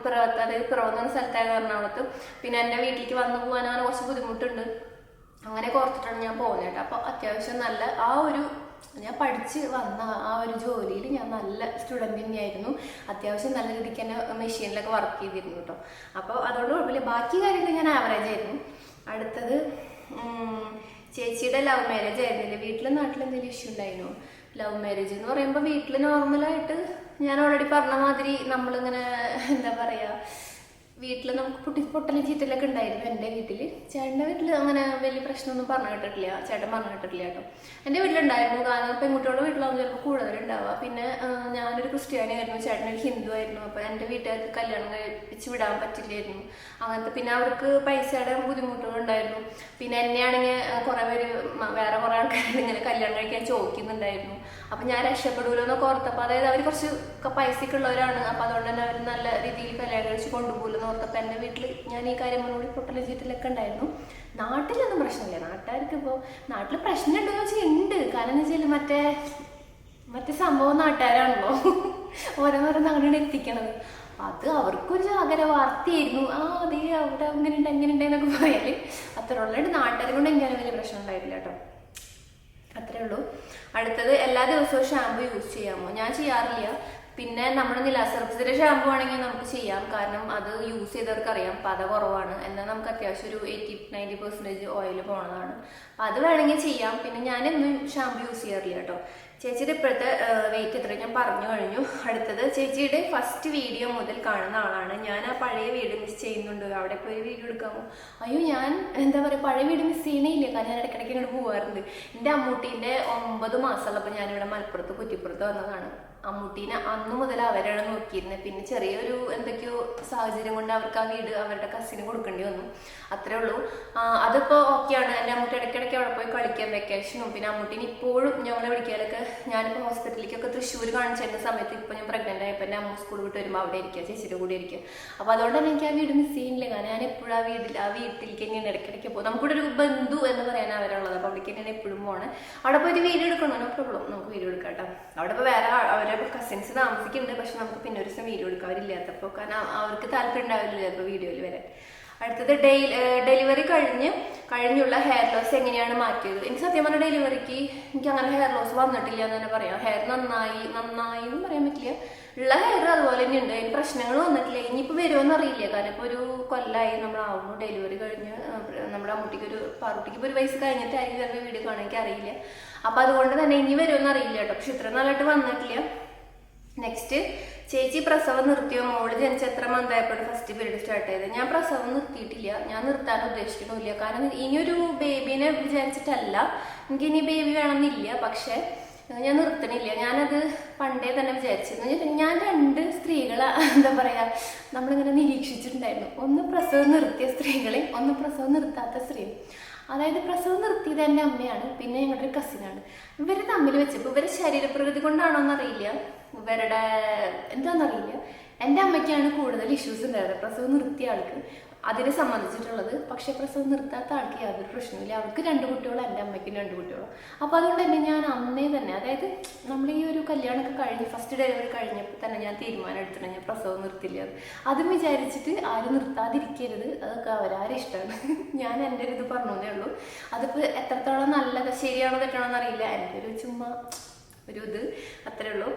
പിറവെന്ന സ്ഥലത്തായത് എറണാകുളത്ത്. പിന്നെ എൻ്റെ വീട്ടിലേക്ക് വന്നു പോകാൻ അങ്ങനെ കുറച്ച് ബുദ്ധിമുട്ടുണ്ട്. അങ്ങനെ ഓർത്തിട്ടാണ് ഞാൻ പോകുന്നത് കേട്ടോ. അപ്പോൾ അത്യാവശ്യം നല്ല ഞാൻ പഠിച്ച് വന്ന ആ ഒരു ജോലിയിൽ ഞാൻ നല്ല സ്റ്റുഡൻറ്റ് തന്നെയായിരുന്നു. അത്യാവശ്യം നല്ല രീതിക്ക് തന്നെ മെഷീനിലൊക്കെ വർക്ക് ചെയ്തിരുന്നു കേട്ടോ. അപ്പോൾ അതുകൊണ്ട് കുഴപ്പമില്ല. ബാക്കി കാര്യങ്ങൾ ഞാൻ ആവറേജ് ആയിരുന്നു. അടുത്തത് ചേച്ചിയുടെ ലവ് മാരേജ് ആയിരുന്നില്ലേ? വീട്ടിലും നാട്ടിലും എന്തെങ്കിലും ഇഷ്യൂ ഉണ്ടായിരുന്നു? ലവ് മാരേജ് എന്ന് പറയുമ്പോൾ വീട്ടിൽ നോർമലായിട്ട് ഞാൻ ഓൾറെഡി പറഞ്ഞ മാതിരി നമ്മളിങ്ങനെ എന്താ പറയുക, വീട്ടിൽ നമുക്ക് പൊട്ടലും ചീറ്റലൊക്കെ ഉണ്ടായിരുന്നു. എൻ്റെ വീട്ടിൽ. ചേട്ടൻ്റെ വീട്ടിൽ അങ്ങനെ വലിയ പ്രശ്നമൊന്നും പറഞ്ഞു കേട്ടിട്ടില്ല. ചേട്ടൻ പറഞ്ഞു കേട്ടിട്ടില്ല കേട്ടോ. എൻ്റെ വീട്ടിലുണ്ടായിരുന്നു. കാരണം പെൺകുട്ടികളുടെ വീട്ടിലാവുമ്പോൾ ചിലപ്പോൾ കൂടുതലുണ്ടാവുക. പിന്നെ ഞാനൊരു ക്രിസ്ത്യാനി ആയിരുന്നു, ചേട്ടനൊരു ഹിന്ദു ആയിരുന്നു. അപ്പോൾ എൻ്റെ വീട്ടുകാർക്ക് കല്യാണം കഴിപ്പിച്ച് വിടാൻ പറ്റില്ലായിരുന്നു. അങ്ങനത്തെ പിന്നെ അവർക്ക് പൈസയുടെ ബുദ്ധിമുട്ടുകളുണ്ടായിരുന്നു. പിന്നെ എന്നെയാണെങ്കിൽ കുറേ പേര് വേറെ കുറേ ആൾക്കാർ ഇങ്ങനെ കല്യാണം കഴിക്കാൻ ചോദിക്കുന്നുണ്ടായിരുന്നു. അപ്പം ഞാൻ രക്ഷപ്പെടുമല്ലോ എന്നൊക്കെ ഓർത്തപ്പോൾ, അതായത് അവർ കുറച്ച് പൈസയൊക്കെ ഉള്ളവരാണ്. അപ്പം അതുകൊണ്ട് തന്നെ അവർ നല്ല രീതിയിൽ കല്യാണം കഴിച്ച് കൊണ്ടുപോകുമല്ലോ ഓർത്തപ്പോൾ എൻ്റെ വീട്ടിൽ ഞാൻ ഈ കാര്യം മുന്നോടി പൊട്ടലും ചീറ്റലൊക്കെ ഉണ്ടായിരുന്നു. നാട്ടിലൊന്നും പ്രശ്നമില്ല. നാട്ടുകാർക്ക് ഇപ്പോൾ നാട്ടിൽ പ്രശ്നം ഉണ്ടെന്ന് വെച്ചാൽ ഉണ്ട്. കാരണം എന്ന് വെച്ചാൽ മറ്റേ സംഭവം നാട്ടുകാരാണല്ലോ ഓരോന്നോരോന്ന് അങ്ങനെയാണ് എത്തിക്കണത്. അത് അവർക്കൊരു ജാഗര വാർത്തയായിരുന്നു. അതെ അവിടെ അങ്ങനെയുണ്ട് എങ്ങനെയുണ്ട് എന്നൊക്കെ പറയാല് അത്ര ഉള്ളത്. നാട്ടുകാരെ കൊണ്ട് എനിക്ക് വലിയ പ്രശ്നം ഉണ്ടായിട്ടില്ല കേട്ടോ. അത്രേ ഉള്ളൂ. അടുത്തത്, എല്ലാ ദിവസവും ഷാമ്പു യൂസ് ചെയ്യാമോ? ഞാൻ ചെയ്യാറില്ല. പിന്നെ നമ്മുടെ നിലാസർഫിന്റെ ഷാമ്പു ആണെങ്കിൽ നമുക്ക് ചെയ്യാം. കാരണം അത് യൂസ് ചെയ്തവർക്ക് അറിയാം പത കുറവാണ്. എന്നാൽ നമുക്ക് അത്യാവശ്യം ഒരു 80-90% ഓയിൽ പോണതാണ്. അപ്പം അത് വേണമെങ്കിൽ ചെയ്യാം. പിന്നെ ഞാനെന്നും ഷാമ്പു യൂസ് ചെയ്യാറില്ല കേട്ടോ. ചേച്ചിയുടെ ഇപ്പോഴത്തെ വെയിറ്റ് എത്ര ഞാൻ പറഞ്ഞു കഴിഞ്ഞു. അടുത്തത്, ചേച്ചിയുടെ ഫസ്റ്റ് വീഡിയോ മുതൽ കാണുന്ന ആളാണ് ഞാൻ. ആ പഴയ വീട് മിസ് ചെയ്യുന്നുണ്ട്. അവിടെ പോയി വീഡിയോ എടുക്കാമോ? അയ്യോ, ഞാൻ എന്താ പറയുക, പഴയ വീട് മിസ് ചെയ്യണേയില്ല. കാരണം ഞാൻ ഇടയ്ക്കിടയ്ക്ക് ഇങ്ങോട്ട് പോകാറുണ്ട്. എൻ്റെ അമ്മൂട്ടീൻ്റെ 9 മാസമുള്ളപ്പോൾ ഞാനിവിടെ മലപ്പുറത്ത് കുറ്റിപ്പുറത്ത് വന്നതാണ്. അമ്മൂട്ടീനെ അന്ന് മുതൽ അവരാണ് നോക്കിയിരുന്നത്. പിന്നെ ചെറിയൊരു എന്തൊക്കെയോ സാഹചര്യം കൊണ്ട് അവർക്ക് ആ വീട് അവരുടെ കസിന് കൊടുക്കേണ്ടി വന്നു. അത്രേ ഉള്ളൂ. അതിപ്പോൾ ഓക്കെയാണ്. എൻ്റെ അമ്മൂട്ടി ഇടയ്ക്കിടയ്ക്ക് അവിടെ പോയി കളിക്കാൻ വെക്കേഷനും. പിന്നെ അമ്മൂട്ടീനെ ഇപ്പോഴും ഞങ്ങളെ വിളിക്കാനൊക്കെ, ഞാനിപ്പോൾ ഹോസ്പിറ്റലിലേക്കൊക്കെ തൃശ്ശൂർ കാണിച്ചിരുന്ന സമയത്ത് ഇപ്പോൾ ഞാൻ പ്രഗ്നൻ്റ് ആയപ്പോൾ എൻ്റെ അമ്മ സ്കൂൾ വിട്ട് വരുമ്പോൾ അവിടെ ഇരിക്കുക, ചേച്ചിയുടെ കൂടെ ഇരിക്കുക. അപ്പോൾ അതുകൊണ്ട് തന്നെ എനിക്ക് ആ വീട് മിസ് ചെയ്യുന്നില്ല. കാരണം ഞാൻ എപ്പോഴും ആ വീട്ടിലേക്ക് തന്നെയാണ് ഇടയ്ക്കിടയ്ക്ക് പോകും. നമുക്കിവിടെ ഒരു ബന്ധു എന്ന് പറയാൻ അവരുള്ളത്. അപ്പോൾ അവിടേക്ക് തന്നെയാണ് എപ്പോഴും പോകണേ. അവിടെ പോയിട്ട് വീഡിയോ എടുക്കണം. നോ പ്രോബ്ലം, നമുക്ക് വീഡിയോ എടുക്കാം കേട്ടോ. അവിടെ ഇപ്പോൾ വേറെ അവരെ കസിൻസ് താമസിക്കുന്നുണ്ട്. പക്ഷെ നമുക്ക് പിന്നെ ഒരു ദിവസം വീഡിയോ എടുക്കാറില്ലാത്തപ്പോൾ, കാരണം അവർക്ക് താല്പര്യം ഉണ്ടാവില്ല അപ്പോൾ വീഡിയോയിൽ വരാൻ. അടുത്തത്, ഡെലിവറി കഴിഞ്ഞുള്ള ഹെയർ ലോസ് എങ്ങനെയാണ് മാറ്റിയത്? എനിക്ക് സത്യം പറഞ്ഞാൽ ഡെലിവറിക്ക് എനിക്ക് അങ്ങനെ ഹെയർ ലോസ് വന്നിട്ടില്ല എന്ന് തന്നെ പറയാം. ഹെയർ നന്നായി എന്നും പറയാൻ പറ്റില്ല. ഉള്ള ഹെയർ അതുപോലെ തന്നെ ഉണ്ട്. അതിന് പ്രശ്നങ്ങൾ വന്നിട്ടില്ല. ഇനിയിപ്പോൾ വരുമോയെന്ന് അറിയില്ല. കാരണം ഇപ്പോൾ ഒരു കൊല്ലമായി നമ്മളാവുന്നു ഡെലിവറി കഴിഞ്ഞ്. നമ്മുടെ അമ്മൂട്ടിക്ക് പാറുട്ടിക്ക് ഇപ്പോൾ 1 വയസ്സ് കഴിഞ്ഞിട്ടായിരിക്കും ചിലപ്പോൾ വീഡിയോ കാണാൻ എനിക്ക് അറിയില്ല. അപ്പോൾ അതുകൊണ്ട് തന്നെ ഇനി വരുമോയെന്ന് അറിയില്ല കേട്ടോ. പക്ഷെ ഇത്ര നല്ലതായിട്ട് വന്നിട്ടില്ല. നെക്സ്റ്റ്, ചേച്ചി പ്രസവം നിർത്തിയോ? മോള് ജനിച്ച എത്ര മന്തായപ്പോഴും ഫസ്റ്റ് പീരീഡ് സ്റ്റാർട്ട് ചെയ്തത്? ഞാൻ പ്രസവം നിർത്തിയിട്ടില്ല. ഞാൻ നിർത്താൻ ഉദ്ദേശിക്കുന്നില്ല. കാരണം ഇനിയൊരു ബേബീനെ വിചാരിച്ചിട്ടല്ല. എനിക്കിനി ബേബി വേണമെന്നില്ല. പക്ഷെ ഞാൻ നിർത്തണില്ല. ഞാനത് പണ്ടേ തന്നെ വിചാരിച്ചിരുന്നു. ഞാൻ 2 സ്ത്രീകളെ എന്താ പറയുക, നമ്മളിങ്ങനെ നിരീക്ഷിച്ചിട്ടുണ്ടായിരുന്നു. ഒന്ന് പ്രസവം നിർത്തിയ സ്ത്രീകളെയും ഒന്ന് പ്രസവം നിർത്താത്ത സ്ത്രീയും. അതായത് പ്രസവം നിർത്തിയത് എൻ്റെ അമ്മയാണ്, പിന്നെ ഞങ്ങളുടെ ഒരു കസിനാണ്. ഇവർ തമ്മിൽ വെച്ചപ്പോൾ ഇവരുടെ ശരീരപ്രകൃതി കൊണ്ടാണോ എന്നറിയില്ല, ഇവരുടെ എന്താണെന്നറിയില്ല. എൻ്റെ അമ്മയ്ക്കാണ് കൂടുതൽ ഇഷ്യൂസ് ഉണ്ടായിരുന്നത് പ്രസവം നിർത്തിയ ആൾക്ക് അതിനെ സംബന്ധിച്ചിട്ടുള്ളത്. പക്ഷേ പ്രസവം നിർത്താത്ത ആൾക്ക് യാതൊരു പ്രശ്നമില്ല. അവൾക്ക് 2 കുട്ടികളും, എൻ്റെ അമ്മയ്ക്കും 2 കുട്ടികളും. അപ്പോൾ അതുകൊണ്ട് തന്നെ ഞാൻ അന്നേ തന്നെ, അതായത് നമ്മൾ ഈ ഒരു കല്യാണമൊക്കെ കഴിഞ്ഞ് ഫസ്റ്റ് ഡെലിവറി കഴിഞ്ഞപ്പോൾ തന്നെ ഞാൻ തീരുമാനം എടുത്തിട്ടുണ്ട് ഞാൻ പ്രസവം നിർത്തില്ല. അതും വിചാരിച്ചിട്ട് ആരും നിർത്താതിരിക്കരുത്. അതൊക്കെ അവരാരും ഇഷ്ടമാണ്. ഞാൻ എൻ്റെ ഒരു ഇത് പറഞ്ഞതേ ഉള്ളൂ. അതിപ്പോൾ എത്രത്തോളം നല്ലത് ശരിയാണോ തെറ്റാണോ എന്നറിയില്ല. എൻ്റെ ഒരു ചുമ്മാ ഒരു ഇത് അത്രേ ഉള്ളൂ.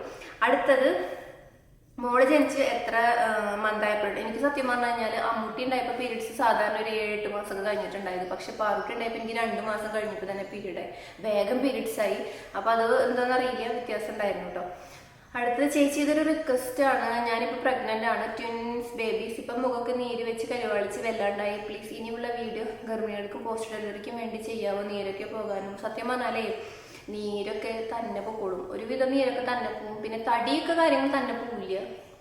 അടുത്തത്, മോള് ജനിച്ച് എത്ര മന്തായപ്പോഴും? എനിക്ക് സത്യം പറഞ്ഞു കഴിഞ്ഞാൽ അമ്മൂട്ടി ഉണ്ടായപ്പോൾ പീരീഡ്സ് സാധാരണ ഒരു 7-8 മാസമൊക്കെ കഴിഞ്ഞിട്ടുണ്ടായത്. പക്ഷെ പാറുട്ടി ഉണ്ടായപ്പോൾ എനിക്ക് 2 മാസം കഴിഞ്ഞപ്പോൾ തന്നെ പീരീഡായി. വേഗം പീരീഡ്സായി. അപ്പോൾ അത് എന്താണെന്നറിയില്ല, വ്യത്യാസം ഉണ്ടായിരുന്നു കേട്ടോ. അടുത്തത്, ചേച്ചി ഇതൊരു റിക്വസ്റ്റ് ആണ്. ഞാനിപ്പോൾ പ്രഗ്നൻ്റ് ആണ്, ട്വിൻസ് ബേബീസ്. ഇപ്പം മുഖമൊക്കെ നീര് വെച്ച് കരുവാളിച്ച് വെല്ലാണ്ടായി. പ്ലീസ് ഇനിയുള്ള വീഡിയോ ഗർഭിണികൾക്കും പോസ്റ്റ് ഡെലിവറിക്കും വേണ്ടി ചെയ്യാവോ? നീരൊക്കെ പോകാനും. സത്യം പറഞ്ഞാലേ നീരൊക്കെ തന്നെ പൊക്കോളും. ഒരുവിധം നീരൊക്കെ തന്നെ പോവും. പിന്നെ തടിയൊക്കെ കാര്യങ്ങൾ തന്നെ പോവില്ല.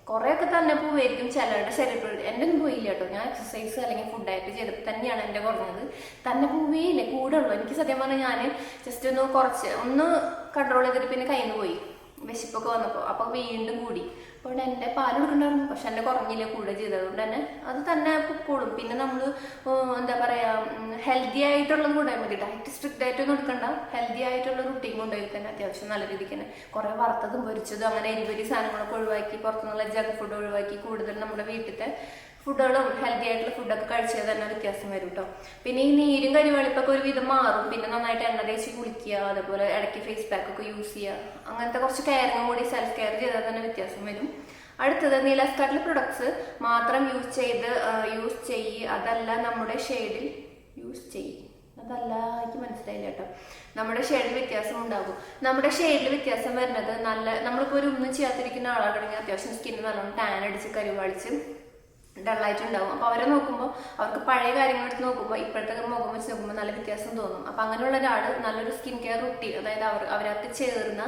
കുറേയൊക്കെ തന്നെ പോവുമായിരിക്കും ചിലരുടെ ശരീരപ്രകൃതി. എൻ്റെ ഒന്നും പോയില്ല കേട്ടോ. ഞാൻ എക്സസൈസ് അല്ലെങ്കിൽ ഫുഡ് ഡയറ്റ് ചെയ്തപ്പോൾ തന്നെയാണ് എൻ്റെ കുറഞ്ഞത്. തന്നെ പോവുകയില്ല, കൂടെ ഉള്ളൂ. എനിക്ക് സത്യം പറഞ്ഞാൽ ഞാൻ ജസ്റ്റ് ഒന്ന് കൺട്രോൾ ചെയ്തിട്ട് പിന്നെ കയ്യിൽ നിന്ന് പോയി വിശപ്പൊക്കെ വന്നപ്പോൾ. അപ്പോൾ വീണ്ടും കൂടി. അപ്പോൾ എൻ്റെ പാൽ കൊടുക്കണ്ടായിരുന്നു, പക്ഷെ എൻ്റെ കുറഞ്ഞില്ല, കൂടുതൽ ചെയ്തത്. അതുകൊണ്ട് തന്നെ അത് തന്നെ പൊക്കോളും. പിന്നെ നമ്മൾ എന്താ പറയുക, ഹെൽത്തി ആയിട്ടുള്ളത് കൊണ്ടുപോയാൽ മതി. ഡയറ്റ് സ്ട്രിക്റ്റ് ആയിട്ടൊന്നും എടുക്കണ്ട, ഹെൽത്തി ആയിട്ടുള്ള റുട്ടീൻ കൊണ്ടുപോയി തന്നെ അത്യാവശ്യം നല്ല രീതിക്ക് തന്നെ കുറേ വറുത്തതും പൊരിച്ചതും അങ്ങനെ എരിപൊരി സാധനങ്ങളൊക്കെ ഒഴിവാക്കി, പുറത്തുനിന്നുള്ള ജങ്ക് ഫുഡ് ഒഴിവാക്കി കൂടുതൽ നമ്മുടെ വീട്ടിലത്തെ ഫുഡുകളും ഹെൽത്തി ആയിട്ടുള്ള ഫുഡൊക്കെ കഴിച്ചാൽ തന്നെ വ്യത്യാസം വരും കേട്ടോ. പിന്നെ ഈ നീരും കരിവാളിപ്പൊക്കെ ഒരുവിധം മാറും. പിന്നെ നന്നായിട്ട് എണ്ണ തേച്ച് കുളിക്കുക, അതേപോലെ ഇടയ്ക്ക് ഫേസ് പാക്ക് ഒക്കെ യൂസ് ചെയ്യുക, അങ്ങനത്തെ കുറച്ച് കെയറിങ്ങും കൂടി സെൽഫ് കെയർ ചെയ്താൽ തന്നെ വ്യത്യാസം വരും. അടുത്തത് നീലാസ്കാർട്ടിലെ പ്രൊഡക്ട്സ് മാത്രം യൂസ് ചെയ്യ്, അതല്ല നമ്മുടെ ഷെയ്ഡിൽ യൂസ് ചെയ്യ്, അതല്ല എനിക്ക് മനസ്സിലായില്ല കേട്ടോ. നമ്മുടെ ഷെയ്ഡിൽ വ്യത്യാസം ഉണ്ടാകും. നമ്മുടെ ഷെയ്ഡിൽ വ്യത്യാസം വരുന്നത് നമ്മളിപ്പോൾ ഒന്നും ചെയ്യാത്തിരിക്കുന്ന ആളാണെങ്കിൽ അത്യാവശ്യം സ്കിന്ന് നല്ലോണം ടാൻ അടിച്ച് കരിവാളിച്ച് ഡള്ളായിട്ടുണ്ടാവും. അപ്പോൾ അവരെ നോക്കുമ്പോൾ, അവർക്ക് പഴയ കാര്യങ്ങൾ എടുത്ത് നോക്കുമ്പോൾ ഇപ്പോഴത്തെ മുഖം വെച്ച് നോക്കുമ്പോൾ നല്ല വ്യത്യാസം തോന്നും. അപ്പോൾ അങ്ങനെയുള്ള ഒരാൾ നല്ലൊരു സ്കിൻ കെയർ റുട്ടീൻ, അതായത് അവർക്ക് ചേർന്ന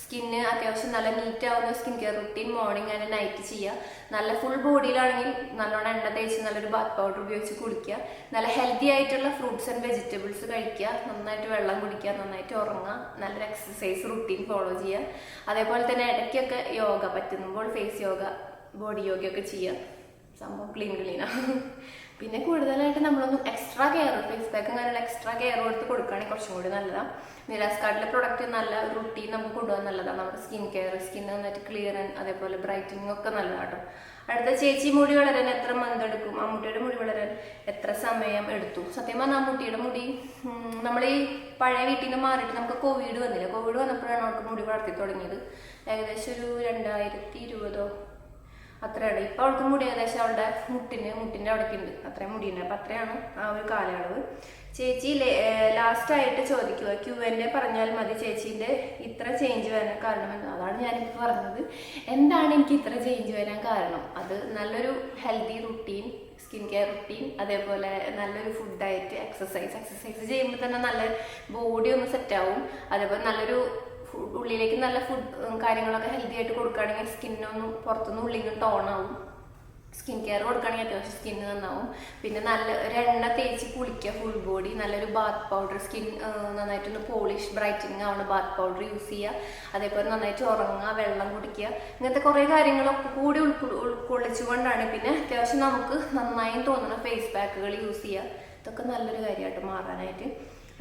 സ്കിന്ന് അത്യാവശ്യം നല്ല നീറ്റ് ആവുന്ന skin care routine morning and night ചെയ്യുക. നല്ല ഫുൾ ബോഡിയിലാണെങ്കിൽ നല്ലോണം എണ്ണ തേച്ച് നല്ലൊരു ബാത്ത് പൗഡർ ഉപയോഗിച്ച് കുളിക്കുക, നല്ല ഹെൽത്തി ആയിട്ടുള്ള ഫ്രൂട്ട്സ് ആൻഡ് വെജിറ്റബിൾസ് കഴിക്കുക, നന്നായിട്ട് വെള്ളം കുടിക്കുക, നന്നായിട്ട് ഉറങ്ങുക, നല്ലൊരു എക്സസൈസ് റുട്ടീൻ ഫോളോ ചെയ്യുക. അതേപോലെ തന്നെ ഇടയ്ക്കൊക്കെ യോഗ പറ്റുമ്പോൾ ഫേസ് യോഗ, ബോഡി യോഗയൊക്കെ ചെയ്യുക. സംഭവം ക്ലീനാണ്. പിന്നെ കൂടുതലായിട്ട് നമ്മളൊന്നും എക്സ്ട്രാ കെയർ, ഫേസ് പാക്ക് അങ്ങനെയുള്ള എക്സ്ട്രാ കെയർ കൊടുത്ത് കൊടുക്കുകയാണെങ്കിൽ കുറച്ചും കൂടി നല്ലതാണ്. നീലാസ്കാർട്ടിലെ പ്രൊഡക്റ്റ് നല്ല റുട്ടീൻ നമുക്ക് കൊണ്ടുപോകാൻ നല്ലതാണ്. നമ്മുടെ സ്കിൻ കെയർ, സ്കിൻ നന്നായിട്ട് ക്ലിയർ അതേപോലെ ബ്രൈറ്റനിങ് ഒക്കെ നല്ലതാണ് കേട്ടോ. അടുത്ത ചേച്ചി, മുടി വളരാൻ എത്ര മന്ത് എടുക്കും? അമ്മൂട്ടിയുടെ മുടി വളരാൻ എത്ര സമയം എടുത്തു? സത്യം പറഞ്ഞാൽ അമ്മൂട്ടിയുടെ മുടി നമ്മൾ ഈ പഴയ വീട്ടിൽ നിന്ന് മാറിയിട്ട് നമുക്ക് കോവിഡ് വന്നില്ല. കോവിഡ് വന്നപ്പോഴാണ് അവർക്ക് മുടി വളർത്തി തുടങ്ങിയത്. ഏകദേശം ഒരു 2020 അത്രയാണ്. ഇപ്പം അവൾക്ക് മുടി ഏകദേശം അവളുടെ മുട്ടിൻ്റെ അവിടേക്ക് ഉണ്ട്, അത്രയും മുടിയുണ്ട്. അപ്പം അത്രയാണ് ആ ഒരു കാലയളവ്. ചേച്ചി ലാസ്റ്റായിട്ട് ചോദിക്കുക, Q&A പറഞ്ഞാൽ മതി ചേച്ചീൻ്റെ ഇത്ര ചേഞ്ച് വരാൻ കാരണം എന്ന്. അതാണ് ഞാനിപ്പോൾ പറഞ്ഞത്. എന്താണ് എനിക്ക് ഇത്ര ചേഞ്ച് വരാൻ കാരണം? അത് നല്ലൊരു healthy routine, skin care routine, അതേപോലെ നല്ലൊരു ഫുഡ് ഡയറ്റ്, എക്സസൈസ് ചെയ്യുമ്പോൾ തന്നെ നല്ല ബോഡി ഒന്ന് സെറ്റാവും. അതേപോലെ നല്ലൊരു ഉള്ളിലേക്ക് നല്ല ഫുഡ് കാര്യങ്ങളൊക്കെ ഹെൽത്തി ആയിട്ട് കൊടുക്കുകയാണെങ്കിൽ സ്കിന്നൊന്നും പുറത്തുനിന്ന് ഉള്ളിലും ടോണാവും. സ്കിൻ കെയർ കൊടുക്കുകയാണെങ്കിൽ അത്യാവശ്യം സ്കിന്ന് നന്നാവും. പിന്നെ നല്ല ഒരു എണ്ണ തേച്ച് കുളിക്കുക ഫുൾ ബോഡി, നല്ലൊരു ബാത്ത് പൗഡർ, സ്കിൻ നന്നായിട്ടൊന്ന് പോളിഷ് ബ്രൈറ്റനിങ് ആവുന്ന ബാത്ത് പൗഡർ യൂസ് ചെയ്യുക. അതേപോലെ നന്നായിട്ട് ഉറങ്ങുക, വെള്ളം കുടിക്കുക, ഇങ്ങനത്തെ കുറേ കാര്യങ്ങളൊക്കെ കൂടി ഉൾക്കൊള്ളിച്ചുകൊണ്ടാണ്. പിന്നെ അത്യാവശ്യം നമുക്ക് നന്നായി തോന്നുന്ന ഫേസ് പാക്കുകൾ യൂസ് ചെയ്യുക. ഇതൊക്കെ നല്ലൊരു കാര്യമായിട്ട് മാറാനായിട്ട്.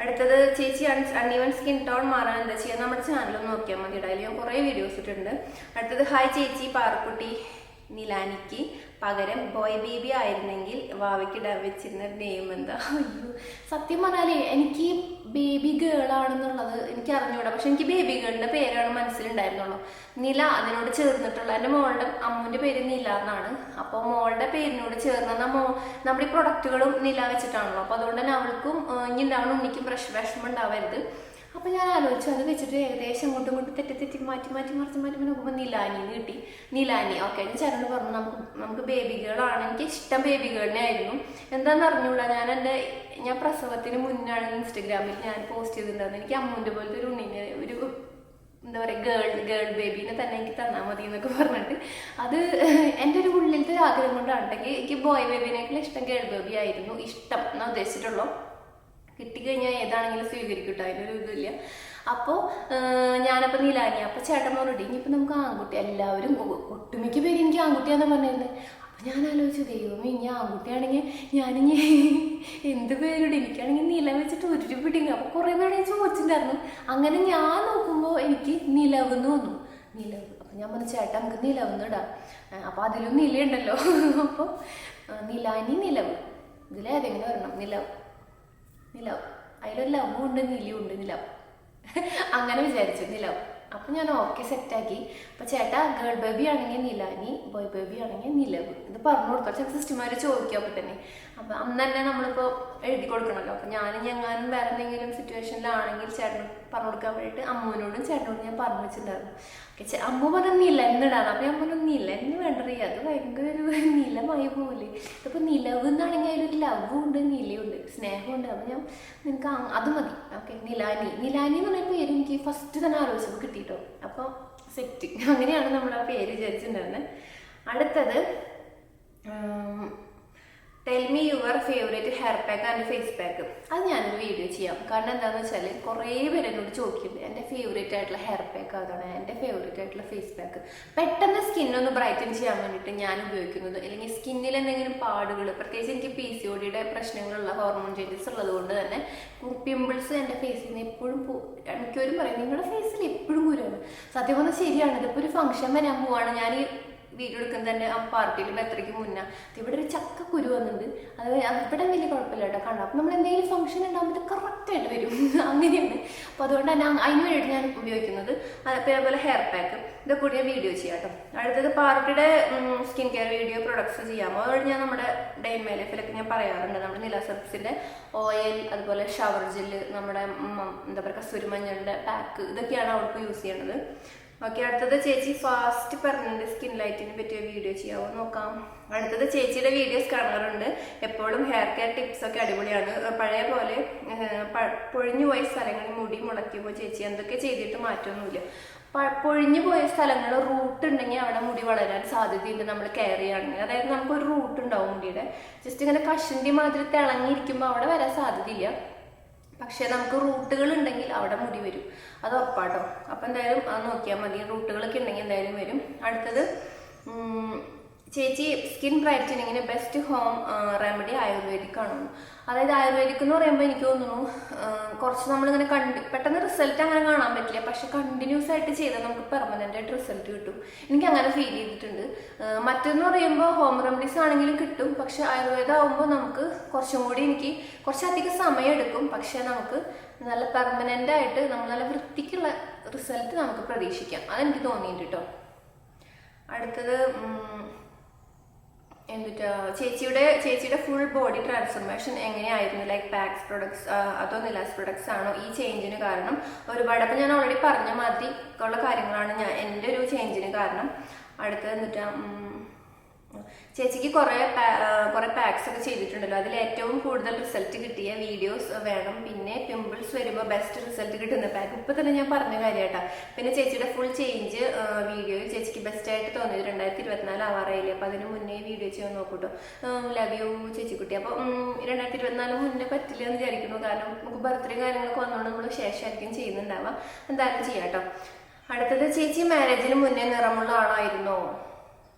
അടുത്തത് ചേച്ചി, അൺഈവൻ സ്കിൻ ടോൺ മാറാൻ എന്താ ചെയ്യുക? നമ്മുടെ ചാനലൊന്ന് നോക്കിയാൽ മതി, അതിൽ ഞാൻ കുറേ വീഡിയോസ് ഇട്ടിട്ടുണ്ട്. അടുത്തത്, ഹായ് ചേച്ചി, പാറക്കുട്ടി നിലാനിക്ക് പകരം ബോയ് ബേബി ആയിരുന്നെങ്കിൽ വാവയ്ക്ക് ഇടാൻ വെച്ചിരുന്ന നെയിം എന്താ? അയ്യോ, സത്യം പറഞ്ഞാലേ എനിക്ക് ബേബി ഗേൾ ആണെന്നുള്ളത് എനിക്ക് അറിഞ്ഞൂടാ. പക്ഷെ എനിക്ക് ബേബി ഗേളിന്റെ പേരാണ് മനസ്സിലുണ്ടായിരുന്നുള്ളൂ. നില അതിനോട് ചേർന്നിട്ടുള്ള, എൻ്റെ മോളുടെ അമ്മുവിൻ്റെ പേര് നില എന്നാണ്. അപ്പോൾ മോളുടെ പേരിനോട് ചേർന്ന നമ്മുടെ ഈ പ്രൊഡക്റ്റുകളും നില വെച്ചിട്ടാണല്ലോ. അപ്പോൾ അതുകൊണ്ട് തന്നെ അവൾക്കും ഇനി ഉണ്ടാവണം, ഉണ്ണിക്കും വിഷമം ഉണ്ടാവരുത്. അപ്പോൾ ഞാൻ ആലോചിച്ചു, അത് വെച്ചിട്ട് ഏകദേശം അങ്ങോട്ടും തെറ്റി മാറ്റി മറിച്ച് നോക്കുമ്പോൾ നിലാനിന്ന് കിട്ടി. നിലാനി, ഓക്കെ. ഞാൻ ചേട്ടനോട് പറഞ്ഞു നമുക്ക് ബേബി ഗേളാണ്, എനിക്ക് ഇഷ്ടം ബേബി ഗേളിനെ ആയിരുന്നു. എന്താണെന്ന് അറിഞ്ഞൂടാ, ഞാൻ പ്രസവത്തിന് മുന്നാണ് ഇൻസ്റ്റഗ്രാമിൽ ഞാൻ പോസ്റ്റ് ചെയ്തിട്ടുണ്ടായിരുന്നു. എനിക്ക് അമ്മൂൻ്റെ പോലത്തെ ഒരു ഉണ്ണിനെ, ഒരു എന്താ പറയുക, ഗേൾ ബേബീനെ തന്നെ എനിക്ക് തന്നാൽ മതി എന്നൊക്കെ പറഞ്ഞിട്ട്, അത് എൻ്റെ ഒരു ഉള്ളിലത്തെ ഒരു ആഗ്രഹം കൊണ്ടാണ്. എനിക്ക് ബോയ് ബേബീനേക്കാളും ഇഷ്ടം ഗേൾ ബേബി ആയിരുന്നു. ഇഷ്ടം എന്നാ ഉദ്ദേശിച്ചിട്ടുള്ളൂ. കിട്ടിക്കഴിഞ്ഞാൽ ഏതാണെങ്കിലും സ്വീകരിക്കട്ടോ, അതിനൊരു ഇതില്ല. അപ്പോൾ ഞാനപ്പോൾ നിലാനി, അപ്പോൾ ചേട്ടൻ പറഞ്ഞിട്ട് ഇനിയിപ്പോൾ നമുക്ക് ആൺകുട്ടി, എല്ലാവരും ഒട്ടുമിക്ക പേര് എനിക്ക് ആൺകുട്ടിയാണെന്ന് പറഞ്ഞിരുന്നത്. അപ്പോൾ ഞാൻ ആലോചിച്ചു, ദൈവമേ, ഇനി ആൺകുട്ടിയാണെങ്കിൽ ഞാനിനി എന്ത് പേരിടും? എനിക്കാണെങ്കിൽ നില വെച്ചിട്ട് ഒരു പിടിങ്ങ. അപ്പോൾ കുറേ പേര് ചോദിച്ചിട്ടുണ്ടായിരുന്നു. അങ്ങനെ ഞാൻ നോക്കുമ്പോൾ എനിക്ക് നിലവെന്ന് വന്നു, നിലവ്. അപ്പോൾ ഞാൻ പറഞ്ഞു, ചേട്ടാ നമുക്ക് നിലവെന്ന് ഇടാം. അപ്പോൾ അതിലും നിലയുണ്ടല്ലോ. അപ്പോൾ നിലാനി, നിലവ്, ഇതിലേതെങ്കിലും വരണം. നിലവ്, അതിലൊരു ലവും ഉണ്ട്, നിലയും ഉണ്ട്, നിലവ്. അങ്ങനെ വിചാരിച്ചു, നിലവ്. അപ്പം ഞാൻ ഓക്കെ സെറ്റാക്കി. അപ്പോൾ ചേട്ടാ ഗേൾ ബേബി ആണെങ്കിൽ നിലാനി, ബോയ് ബേബി ആണെങ്കിൽ നിലവ്. ഇത് പറഞ്ഞു കൊടുത്തോ, ചില സിസ്റ്റർമാർ ചോദിക്കും. അപ്പോൾ തന്നെ അപ്പം അന്ന് തന്നെ നമ്മളിപ്പോൾ എഴുതി കൊടുക്കണമല്ലോ. അപ്പം ഞാനും വേറെ എന്തെങ്കിലും സിറ്റുവേഷനിലാണെങ്കിൽ ചേട്ടന് പറഞ്ഞു കൊടുക്കാൻ വേണ്ടിയിട്ട് അമ്മുവിനോടും ചേട്ടനോടും ഞാൻ പറഞ്ഞു വെച്ചിട്ടുണ്ടായിരുന്നു. ഓക്കെ, അമ്മ പറഞ്ഞ നില എന്നിടാണ്. അപ്പം ഞാൻ പറഞ്ഞു, നില എന്ന് വേണ്ടറിയ, അത് ഭയങ്കര ഒരു നിലമായി പോലെ. ഇതിപ്പോൾ നിലവ് എന്നാണെങ്കിൽ അതിലൊരു ലവും ഉണ്ട്, നിലയുണ്ട്, സ്നേഹമുണ്ട്. അപ്പം ഞാൻ നിനക്ക് അത് മതി. ഓക്കെ, നിലാനി എന്ന് പറഞ്ഞ പേര് എനിക്ക് ഫസ്റ്റ് തന്നെ ആലോചിച്ചപ്പോൾ കിട്ടിയിട്ടോ. അപ്പോൾ സെറ്റ്. അങ്ങനെയാണ് നമ്മൾ ആ പേര് വിചാരിച്ചിട്ടുണ്ടായിരുന്നത്. അടുത്തത്, tell me your favourite hair pack and face pack. അത് ഞാനൊരു വീഡിയോ ചെയ്യാം. കാരണം എന്താണെന്ന് വെച്ചാൽ കുറേ പേര് എന്നോട് ചോദിക്കുന്നുണ്ട് എൻ്റെ ഫേവറേറ്റ് ആയിട്ടുള്ള ഹെയർ പാക്ക് അതാണ്, എൻ്റെ ഫേവറേറ്റ് ആയിട്ടുള്ള ഫേസ് പാക്ക്. പെട്ടെന്ന് സ്കിന്നൊന്ന് ബ്രൈറ്റൻ ചെയ്യാൻ വേണ്ടിയിട്ട് ഞാൻ ഉപയോഗിക്കുന്നത്, അല്ലെങ്കിൽ സ്കിന്നിൽ എന്തെങ്കിലും പാടുകൾ, പ്രത്യേകിച്ച് എനിക്ക് PCOD പ്രശ്നങ്ങളുള്ള ഹോർമോൺ ചേഞ്ചസ് ഉള്ളത് കൊണ്ട് തന്നെ പിമ്പിൾസ് എൻ്റെ ഫേസിൽ നിന്ന് എപ്പോഴും എനിക്കൊരു പറയും നിങ്ങളുടെ ഫേസിൽ എപ്പോഴും കുരുവാണ്. സത്യം പറഞ്ഞാൽ ശരിയാണ്. ഇതിപ്പോൾ ഒരു ഫംഗ്ഷൻ വരാൻ പോവാണ്, ഞാൻ വീഡിയോ എടുക്കുന്നത് തന്നെ ആ പാർട്ടിയിൽ എത്രയ്ക്ക് മുന്നേ ഇവിടെ ഒരു ചക്ക കുരു വന്നിട്ടുണ്ട്. അത് ഇവിടെ വലിയ കുഴപ്പമില്ല കേട്ടോ, കാണാം. അപ്പം നമ്മൾ എന്തെങ്കിലും ഫംഗ്ഷൻ ഉണ്ടാകുമ്പോൾ കറക്റ്റായിട്ട് വരും അങ്ങനെയാണ്. അപ്പോൾ അതുകൊണ്ട് തന്നെ അതിന് വേണ്ടിയിട്ട് ഞാൻ ഉപയോഗിക്കുന്നത്. അതേപോലെ ഹെയർ പാക്ക് ഇതൊക്കെ കൂടി ഞാൻ വീഡിയോ ചെയ്യാം കേട്ടോ. അടുത്തത് പാർട്ടിയുടെ സ്കിൻ കെയർ വീഡിയോ പ്രൊഡക്ട്സ് ചെയ്യാമോ, അതുകൊണ്ട് ഞാൻ നമ്മുടെ ഡേ ഇൻ മൈ ലൈഫിലൊക്കെ ഞാൻ പറയാറുണ്ട്. നമ്മുടെ നില സർഫ്സിൻ്റെ ഓയിൽ, അതുപോലെ ഷവർ ജെല്ല്, നമ്മുടെ എന്താ പറയുക കസൂരി മഞ്ഞളുടെ പാക്ക്, ഇതൊക്കെയാണ് അവൾക്ക് യൂസ് ചെയ്യേണ്ടത്. ഓക്കെ, അടുത്തത് ചേച്ചി ഫാസ്റ്റ് പെർമനന്റ് സ്കിൻ ലൈറ്റിനെ പറ്റിയ വീഡിയോ ചെയ്യാമോ നോക്കാം. അടുത്തത് ചേച്ചിയുടെ വീഡിയോസ് കാണാറുണ്ട്, എപ്പോഴും ഹെയർ കെയർ ടിപ്സ് ഒക്കെ അടിപൊളിയാണ്. പഴയ പോലെ പൊഴിഞ്ഞു പോയ സ്ഥലങ്ങളിൽ മുടി മുളയ്ക്കുമ്പോൾ ചേച്ചി എന്തൊക്കെ ചെയ്തിട്ട് മാറ്റമൊന്നുമില്ല. പൊഴിഞ്ഞു പോയ സ്ഥലങ്ങൾ റൂട്ട് ഉണ്ടെങ്കിൽ അവിടെ മുടി വളരാൻ സാധ്യതയുണ്ട് നമ്മൾ കെയർ ചെയ്യുകയാണെങ്കിൽ. അതായത് നമുക്കൊരു റൂട്ട് ഉണ്ടാവും മുടിയുടെ, ജസ്റ്റ് ഇങ്ങനെ കഷണ്ടി മാതിരി തിളങ്ങിയിരിക്കുമ്പോൾ അവിടെ വരാൻ സാധ്യതയില്ല. പക്ഷെ നമുക്ക് റൂട്ടുകൾ ഉണ്ടെങ്കിൽ അവിടെ മുടി വരും, അത് ഉറപ്പാട്ടോ. അപ്പം എന്തായാലും അത് നോക്കിയാൽ മതി, റൂട്ടുകളൊക്കെ ഉണ്ടെങ്കിൽ എന്തായാലും വരും. അടുത്തത് ചേച്ചി സ്കിൻ ബ്രൈറ്റനിങ്ങിന് ബെസ്റ്റ് ഹോം റെമഡി ആയുർവേദിക് ആണോ? അതായത് ആയുർവേദിക് എന്ന് പറയുമ്പോൾ എനിക്ക് തോന്നുന്നു കുറച്ച് നമ്മളിങ്ങനെ പെട്ടെന്ന് റിസൾട്ട് അങ്ങനെ കാണാൻ പറ്റില്ല, പക്ഷെ കണ്ടിന്യൂസ് ആയിട്ട് ചെയ്താൽ നമുക്ക് പെർമനൻ്റ് ആയിട്ട് റിസൾട്ട് കിട്ടും. എനിക്ക് അങ്ങനെ ഫീൽ ചെയ്തിട്ടുണ്ട്. മറ്റെന്ന് പറയുമ്പോൾ ഹോം റെമഡീസ് ആണെങ്കിലും കിട്ടും, പക്ഷെ ആയുർവേദം ആകുമ്പോൾ നമുക്ക് കുറച്ചും കൂടി എനിക്ക് കുറച്ചധികം സമയം എടുക്കും, പക്ഷെ നമുക്ക് നല്ല പെർമനൻ്റ് ആയിട്ട് നമ്മൾ നല്ല വൃത്തിക്കുള്ള റിസൾട്ട് നമുക്ക് പ്രതീക്ഷിക്കാം. അതെനിക്ക് തോന്നിയിട്ടുണ്ട് കേട്ടോ. അടുത്തത് ചേച്ചിയുടെ ഫുൾ ബോഡി ട്രാൻസ്ഫോർമേഷൻ എങ്ങനെയായിരുന്നു? ലൈക്ക് പാക്സ് പ്രൊഡക്ട്സ് അതോ നിലാസ് പ്രൊഡക്ട്സ് ആണോ ഈ ചേഞ്ചിന് കാരണം? ഒരുപാട് അപ്പം ഞാൻ ഓൾറെഡി പറഞ്ഞ മാതിരി ഉള്ള കാര്യങ്ങളാണ് എൻ്റെ ഒരു ചേഞ്ചിന് കാരണം. അടുത്തത് ചേച്ചിക്ക് കുറേ പാക്സ് ഒക്കെ ചെയ്തിട്ടുണ്ടല്ലോ, അതിൽ ഏറ്റവും കൂടുതൽ റിസൾട്ട് കിട്ടിയ വീഡിയോസ് വേണം. പിന്നെ പിമ്പിൾസ് വരുമ്പോൾ ബെസ്റ്റ് റിസൾട്ട് കിട്ടുന്ന പാക്ക് ഇപ്പം തന്നെ ഞാൻ പറഞ്ഞ കാര്യമായിട്ടാ. പിന്നെ ചേച്ചിയുടെ ഫുൾ ചേഞ്ച് വീഡിയോയിൽ ചേച്ചിക്ക് ബെസ്റ്റ് ആയിട്ട് തോന്നിയത് 2024 ആവാറായില്ലേ, അപ്പം അതിന് മുന്നേ വീഡിയോ ചെയ്യാൻ നോക്കൂട്ടോ. Love you ചേച്ചിക്കുട്ടി. അപ്പം 2024 മുന്നേ പറ്റില്ല എന്ന് വിചാരിക്കുന്നു, കാരണം നമുക്ക് ബർത്ത്ഡേ കാര്യങ്ങളൊക്കെ വന്നുകൊണ്ട് നമ്മൾ ശേഷമായിരിക്കും ചെയ്യുന്നുണ്ടാവാം. എന്തായാലും ചെയ്യാം കേട്ടോ. അടുത്തത് ചേച്ചി മാരേജിന് മുന്നേ നിറമുള്ള ആളായിരുന്നോ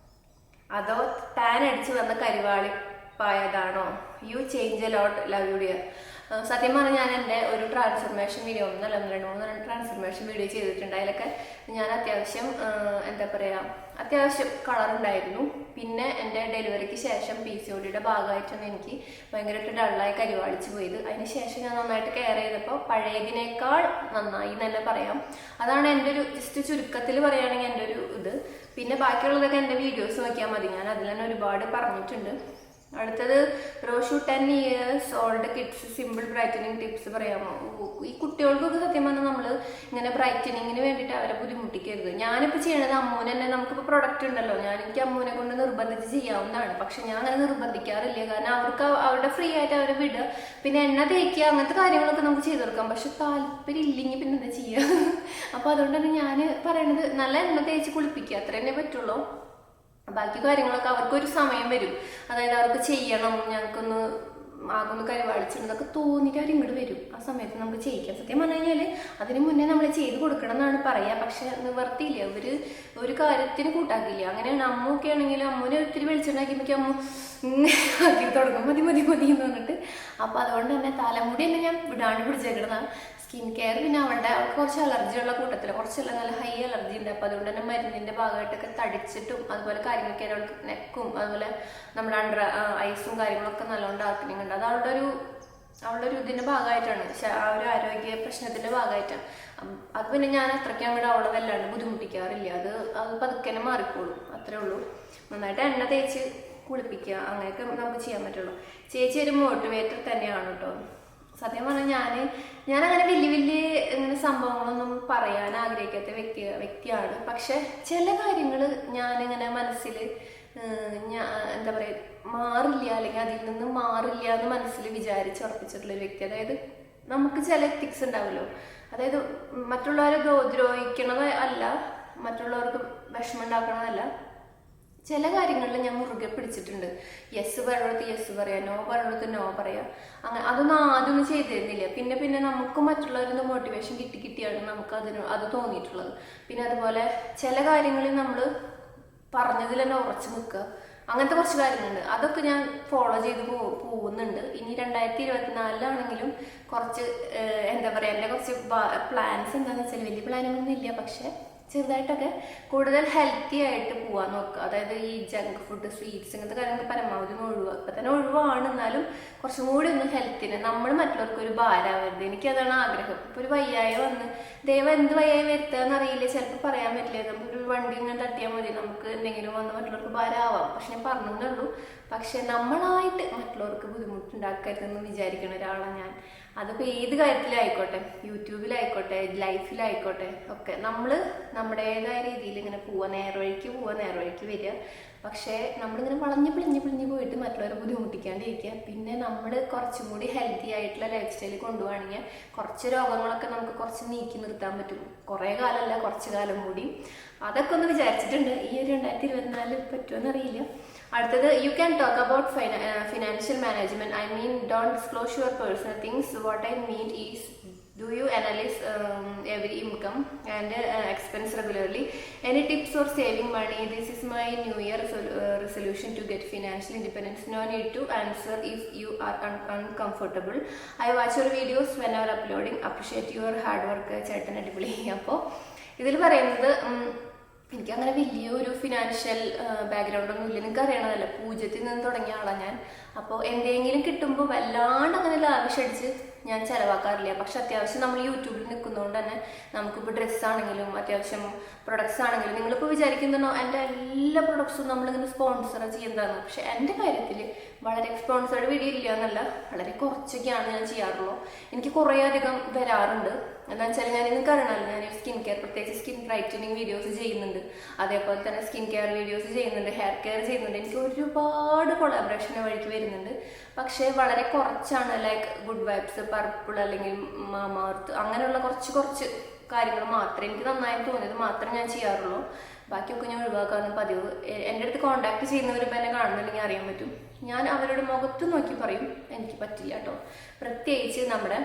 അതോ ടാൻ അടിച്ച് വന്ന കരിവാളിപ്പായതാണോ? You change a lot, love you dear. സത്യം പറഞ്ഞാൽ ഞാൻ എൻ്റെ ഒരു ട്രാൻസ്ഫർമേഷൻ വീഡിയോ 2-3 ട്രാൻസ്ഫർമേഷൻ വീഡിയോ ചെയ്തിട്ടുണ്ട്. അതിലൊക്കെ ഞാൻ അത്യാവശ്യം എന്താ പറയുക അത്യാവശ്യം കളറുണ്ടായിരുന്നു. പിന്നെ എൻ്റെ ഡെലിവറിക്ക് ശേഷം PCOD ഭാഗമായിട്ടാണ് എനിക്ക് ഭയങ്കരമായിട്ട് ഡള്ളായി കരിവാളിച്ച് പോയത്. അതിന് ശേഷം ഞാൻ നന്നായിട്ട് കെയർ ചെയ്തപ്പോൾ പഴയതിനേക്കാൾ നന്നായി എന്ന് തന്നെ പറയാം. അതാണ് എൻ്റെ ഒരു ജസ്റ്റ് ചുരുക്കത്തിൽ പറയുകയാണെങ്കിൽ എൻ്റെ ഒരു ഇത്. പിന്നെ ബാക്കിയുള്ളതൊക്കെ എൻ്റെ വീഡിയോസ് നോക്കിയാൽ മതി, ഞാൻ അതിൽ തന്നെ ഒരുപാട് പറഞ്ഞിട്ടുണ്ട്. അടുത്തത് Roshu 10 years old kids simple brightening tips പറയാമോ? ഈ കുട്ടികൾക്കൊക്കെ സത്യം പറഞ്ഞാൽ നമ്മൾ ഇങ്ങനെ ബ്രൈറ്റനിങ്ങിന് വേണ്ടിയിട്ട് അവരെ ബുദ്ധിമുട്ടിക്കരുത്. ഞാനിപ്പോൾ ചെയ്യണത് അമ്മൂനെ തന്നെ, നമുക്കിപ്പോൾ പ്രൊഡക്റ്റ് ഉണ്ടല്ലോ, എനിക്ക് അമ്മൂനെ കൊണ്ട് നിർബന്ധിച്ച് ചെയ്യാവുന്നതാണ്. പക്ഷെ ഞാൻ അങ്ങനെ നിർബന്ധിക്കാറില്ല, കാരണം അവർക്ക് അവരുടെ ഫ്രീ ആയിട്ട് അവരെ വിടുക. പിന്നെ എണ്ണ തേക്കുക അങ്ങനത്തെ കാര്യങ്ങളൊക്കെ നമുക്ക് ചെയ്ത് കൊടുക്കാം. പക്ഷെ താല്പര്യം ഇല്ലെങ്കിൽ പിന്നെ എന്താ ചെയ്യുക? അപ്പോൾ അതുകൊണ്ട് തന്നെ ഞാൻ പറയണത് നല്ല എണ്ണ തേച്ച് കുളിപ്പിക്കുക, അത്ര തന്നെ പറ്റുള്ളൂ. ബാക്കി കാര്യങ്ങളൊക്കെ അവർക്കൊരു സമയം വരും, അതായത് അവർക്ക് ചെയ്യണം, ഞങ്ങൾക്കൊന്ന് ആകൊന്ന് കരിവാളിച്ചിട്ടുണ്ടെന്നൊക്കെ തോന്നിയിട്ട് അവർ ഇങ്ങോട്ട് വരും. ആ സമയത്ത് നമുക്ക് ചെയ്യിക്കാം. സത്യം പറഞ്ഞു കഴിഞ്ഞാൽ അതിന് മുന്നേ നമ്മൾ ചെയ്ത് കൊടുക്കണം എന്നാണ് പറയുക, പക്ഷെ നിവർത്തിയില്ല, അവർ ഒരു കാര്യത്തിന് കൂട്ടാക്കില്ല. അങ്ങനെയാണ്. അമ്മൊക്കെ ആണെങ്കിലും അമ്മൂനെ ഒത്തിരി വെളിച്ചുണ്ടാക്കിയപ്പോൾ അമ്മ ആക്കി തുടങ്ങും, മതി മതി മതി എന്ന് പറഞ്ഞിട്ട്. അപ്പോൾ അതുകൊണ്ട് തന്നെ തലമുടി തന്നെ ഞാൻ വിടാണ്ട് പിടിച്ചേക്കണതാണ്. സ്കിൻ കെയർ പിന്നെ അവൾക്ക് കുറച്ച് അലർജി ഉള്ള കൂട്ടത്തിൽ, കുറച്ചെല്ലാം നല്ല ഹൈ അലർജി ഉണ്ട്. അപ്പോൾ അതുകൊണ്ട് തന്നെ മരുന്നിൻ്റെ ഭാഗമായിട്ടൊക്കെ തടിച്ചിട്ടും അതുപോലെ കാര്യങ്ങളൊക്കെ അവൾക്ക് നെക്കും അതുപോലെ നമ്മുടെ ഐസും കാര്യങ്ങളൊക്കെ നല്ലോണം ഡാർക്കനിങ് ഉണ്ട്. അത് അവളുടെ ഒരു ഇതിൻ്റെ ഭാഗമായിട്ടാണ്, ആ ഒരു ആരോഗ്യ പ്രശ്നത്തിൻ്റെ ഭാഗമായിട്ടാണ്. അത് പിന്നെ ഞാൻ അത്രയ്ക്ക് അങ്ങോട്ട് അവളെ വല്ലാണ്ട് ബുദ്ധിമുട്ടിക്കാറില്ല. അത് പതുക്കെ തന്നെ മാറിക്കോളും, അത്രേ ഉള്ളൂ. നന്നായിട്ട് എണ്ണ തേച്ച് കുളിപ്പിക്കുക, അങ്ങനെയൊക്കെ നമുക്ക് ചെയ്യാൻ പറ്റുള്ളൂ. ചേച്ചി ഒരു മോട്ടിവേറ്റർ തന്നെയാണ് കേട്ടോ. സത്യം പറഞ്ഞാൽ ഞാനങ്ങനെ വലിയ ഇങ്ങനെ സംഭവങ്ങളൊന്നും പറയാൻ ആഗ്രഹിക്കാത്ത വ്യക്തിയാണ്. പക്ഷെ ചില കാര്യങ്ങൾ ഞാനിങ്ങനെ മനസ്സിൽ എന്താ പറയുക മാറില്ല, അല്ലെങ്കിൽ അതിൽ നിന്ന് മാറില്ല എന്ന് മനസ്സിൽ വിചാരിച്ചുറപ്പിച്ചിട്ടുള്ളൊരു വ്യക്തി. അതായത് നമുക്ക് ചില എത്തിക്സ് ഉണ്ടാവുമല്ലോ, അതായത് മറ്റുള്ളവരെ ദ്രോഹിക്കണത് അല്ല, മറ്റുള്ളവർക്ക് വിഷമം ഉണ്ടാക്കണതല്ല, ചില കാര്യങ്ങളിൽ ഞാൻ മുറുകെ പിടിച്ചിട്ടുണ്ട്. യെസ് പറയുന്നിടത്ത് യെസ് പറയാം, നോ പറയുന്നിടത്ത് നോ പറയാം. അങ്ങനെ അതൊന്നും ആദ്യമൊന്നും ചെയ്തിരുന്നില്ല. പിന്നെ പിന്നെ നമുക്ക് മറ്റുള്ളവരൊന്ന് മോട്ടിവേഷൻ കിട്ടിയാണ് നമുക്ക് അത് തോന്നിയിട്ടുള്ളത്. പിന്നെ അതുപോലെ ചില കാര്യങ്ങളിൽ നമ്മൾ പറഞ്ഞതിൽ തന്നെ ഉറച്ചു നിൽക്കുക, അങ്ങനത്തെ കുറച്ച് കാര്യങ്ങളുണ്ട്. അതൊക്കെ ഞാൻ ഫോളോ ചെയ്ത് പോകുന്നുണ്ട്. ഇനി 2024 കുറച്ച് എന്താ പറയുക, എൻ്റെ കുറച്ച് പ്ലാൻസ് എന്താണെന്ന് വെച്ചാൽ വലിയ പ്ലാനൊന്നും ഇല്ല, പക്ഷെ ചെറുതായിട്ടൊക്കെ കൂടുതൽ ഹെൽത്തി ആയിട്ട് പോകാൻ നോക്കുക. അതായത് ഈ ജങ്ക് ഫുഡ്, സ്വീറ്റ്സ്, ഇങ്ങനത്തെ കാര്യങ്ങൾ പരമാവധി ഒഴിവാക്കുക. ഇപ്പം തന്നെ ഒഴിവാണ്, എന്നാലും കുറച്ചും കൂടി ഒന്ന് ഹെൽത്തിന് നമ്മൾ മറ്റുള്ളവർക്ക് ഒരു ഭാരമാവരുത്. എനിക്കതാണ് ആഗ്രഹം. ഇപ്പോൾ ഒരു വയ്യായ വന്ന് ദൈവം എന്ത് വയ്യായി വരുത്തുകയെന്ന് അറിയില്ല, ചിലപ്പോൾ പറയാൻ പറ്റില്ല. നമുക്കൊരു വണ്ടി ഇങ്ങനെ തട്ടിയാൽ മതി, നമുക്ക് എന്തെങ്കിലും വന്ന് മറ്റുള്ളവർക്ക് ഭാരമാവാം. പക്ഷെ ഞാൻ പറഞ്ഞതേ ഉള്ളൂ. പക്ഷെ നമ്മളായിട്ട് മറ്റുള്ളവർക്ക് ബുദ്ധിമുട്ടുണ്ടാക്കരുതെന്ന് വിചാരിക്കുന്ന ഒരാളാണ് ഞാൻ. അതിപ്പോൾ ഏത് കാര്യത്തിലായിക്കോട്ടെ, യൂട്യൂബിലായിക്കോട്ടെ, ലൈഫിലായിക്കോട്ടെ ഒക്കെ നമ്മൾ നമ്മുടേതായ രീതിയിൽ ഇങ്ങനെ പോവുക, നേർവഴിക്ക് വരിക. പക്ഷേ നമ്മളിങ്ങനെ വളഞ്ഞ് പിളിഞ്ഞ് പോയിട്ട് മറ്റുള്ളവരെ ബുദ്ധിമുട്ടിക്കാണ്ടിരിക്കുക. പിന്നെ നമ്മൾ കുറച്ചും കൂടി ഹെൽത്തി ആയിട്ടുള്ള ലൈഫ് സ്റ്റൈൽ കൊണ്ടുപോകണമെങ്കിൽ കുറച്ച് രോഗങ്ങളൊക്കെ നമുക്ക് കുറച്ച് നീക്കി നിർത്താൻ പറ്റും. കുറേ കാലമല്ല, കുറച്ച് കാലം കൂടി. അതൊക്കെ ഒന്ന് വിചാരിച്ചിട്ടുണ്ട്. ഈ ഒരു 2024 പറ്റുമെന്നറിയില്ല. അടുത്തത്, you can talk about financial management. I mean don't disclose your personal things. What I mean is, do you analyze every income and expense regularly? Any tips for saving money? This is my new year resolution to get financial independence. No need to answer if you are uncomfortable. I watch your videos whenever uploading. Appreciate your hard work. ചേട്ടൻ അടിപൊളി. അപ്പോൾ ഇതിൽ പറയുന്നത്, എനിക്കങ്ങനെ വലിയൊരു ഫിനാൻഷ്യൽ ബാക്ക്ഗ്രൗണ്ടൊന്നും ഇല്ല. നിങ്ങൾക്ക് അറിയണതല്ല, പൂജ്യത്തിൽ നിന്ന് തുടങ്ങിയ ആളാണ് ഞാൻ. അപ്പോൾ എന്തെങ്കിലും കിട്ടുമ്പോൾ വല്ലാണ്ട് അങ്ങനെ ലാവിഷടിച്ച് ഞാൻ ചിലവാക്കാറില്ല. പക്ഷെ അത്യാവശ്യം നമ്മൾ യൂട്യൂബിൽ നിൽക്കുന്നതുകൊണ്ട് തന്നെ നമുക്കിപ്പോൾ ഡ്രസ്സാണെങ്കിലും അത്യാവശ്യം പ്രൊഡക്ട്സ് ആണെങ്കിലും, നിങ്ങളിപ്പോൾ വിചാരിക്കുന്നുണ്ടോ എൻ്റെ എല്ലാ പ്രൊഡക്ട്സും നമ്മളിങ്ങനെ സ്പോൺസർ ചെയ്യുന്നതാണ്. പക്ഷെ എൻ്റെ കാര്യത്തിൽ വളരെ സ്പോൺസേർഡ് വീഡിയോ ഇല്ല എന്നല്ല, വളരെ കുറച്ചൊക്കെയാണ് ഞാൻ ചെയ്യാറുള്ളൂ. എനിക്ക് കുറേ അധികം വരാറുണ്ട്. എന്താണെന്ന് വെച്ചാൽ ഞാൻ നിങ്ങൾക്ക് അറിയണമല്ലോ, ഞാൻ സ്കിൻ കെയർ, പ്രത്യേകിച്ച് സ്കിൻ ബ്രൈറ്റനിങ് വീഡിയോസ് ചെയ്യുന്നുണ്ട്, അതേപോലെ തന്നെ സ്കിൻ കെയർ വീഡിയോസ് ചെയ്യുന്നുണ്ട്, ഹെയർ കെയർ ചെയ്യുന്നുണ്ട്. എനിക്ക് ഒരുപാട് കൊളാബറേഷൻ വഴിക്ക് വരുന്നുണ്ട്. പക്ഷേ വളരെ കുറച്ചാണ്, ലൈക്ക് ഗുഡ് വൈബ്സ്, പർപ്പിൾ അല്ലെങ്കിൽ മാമാർത്ത്, അങ്ങനെയുള്ള കുറച്ച് കാര്യങ്ങൾ മാത്രമേ എനിക്ക് നന്നായി തോന്നിയത് മാത്രമേ ഞാൻ ചെയ്യാറുള്ളൂ. ബാക്കിയൊക്കെ ഞാൻ ഒഴിവാക്കാനും പതിവ്. എൻ്റെ അടുത്ത് കോൺടാക്ട് ചെയ്യുന്നവരിപ്പോൾ എന്നെ കാണുന്നില്ലെങ്കിൽ അറിയാൻ പറ്റും. ഞാൻ അവരുടെ മുഖത്ത് നോക്കി പറയും എനിക്ക് പറ്റില്ല കേട്ടോ. പ്രത്യേകിച്ച് നമ്മുടെ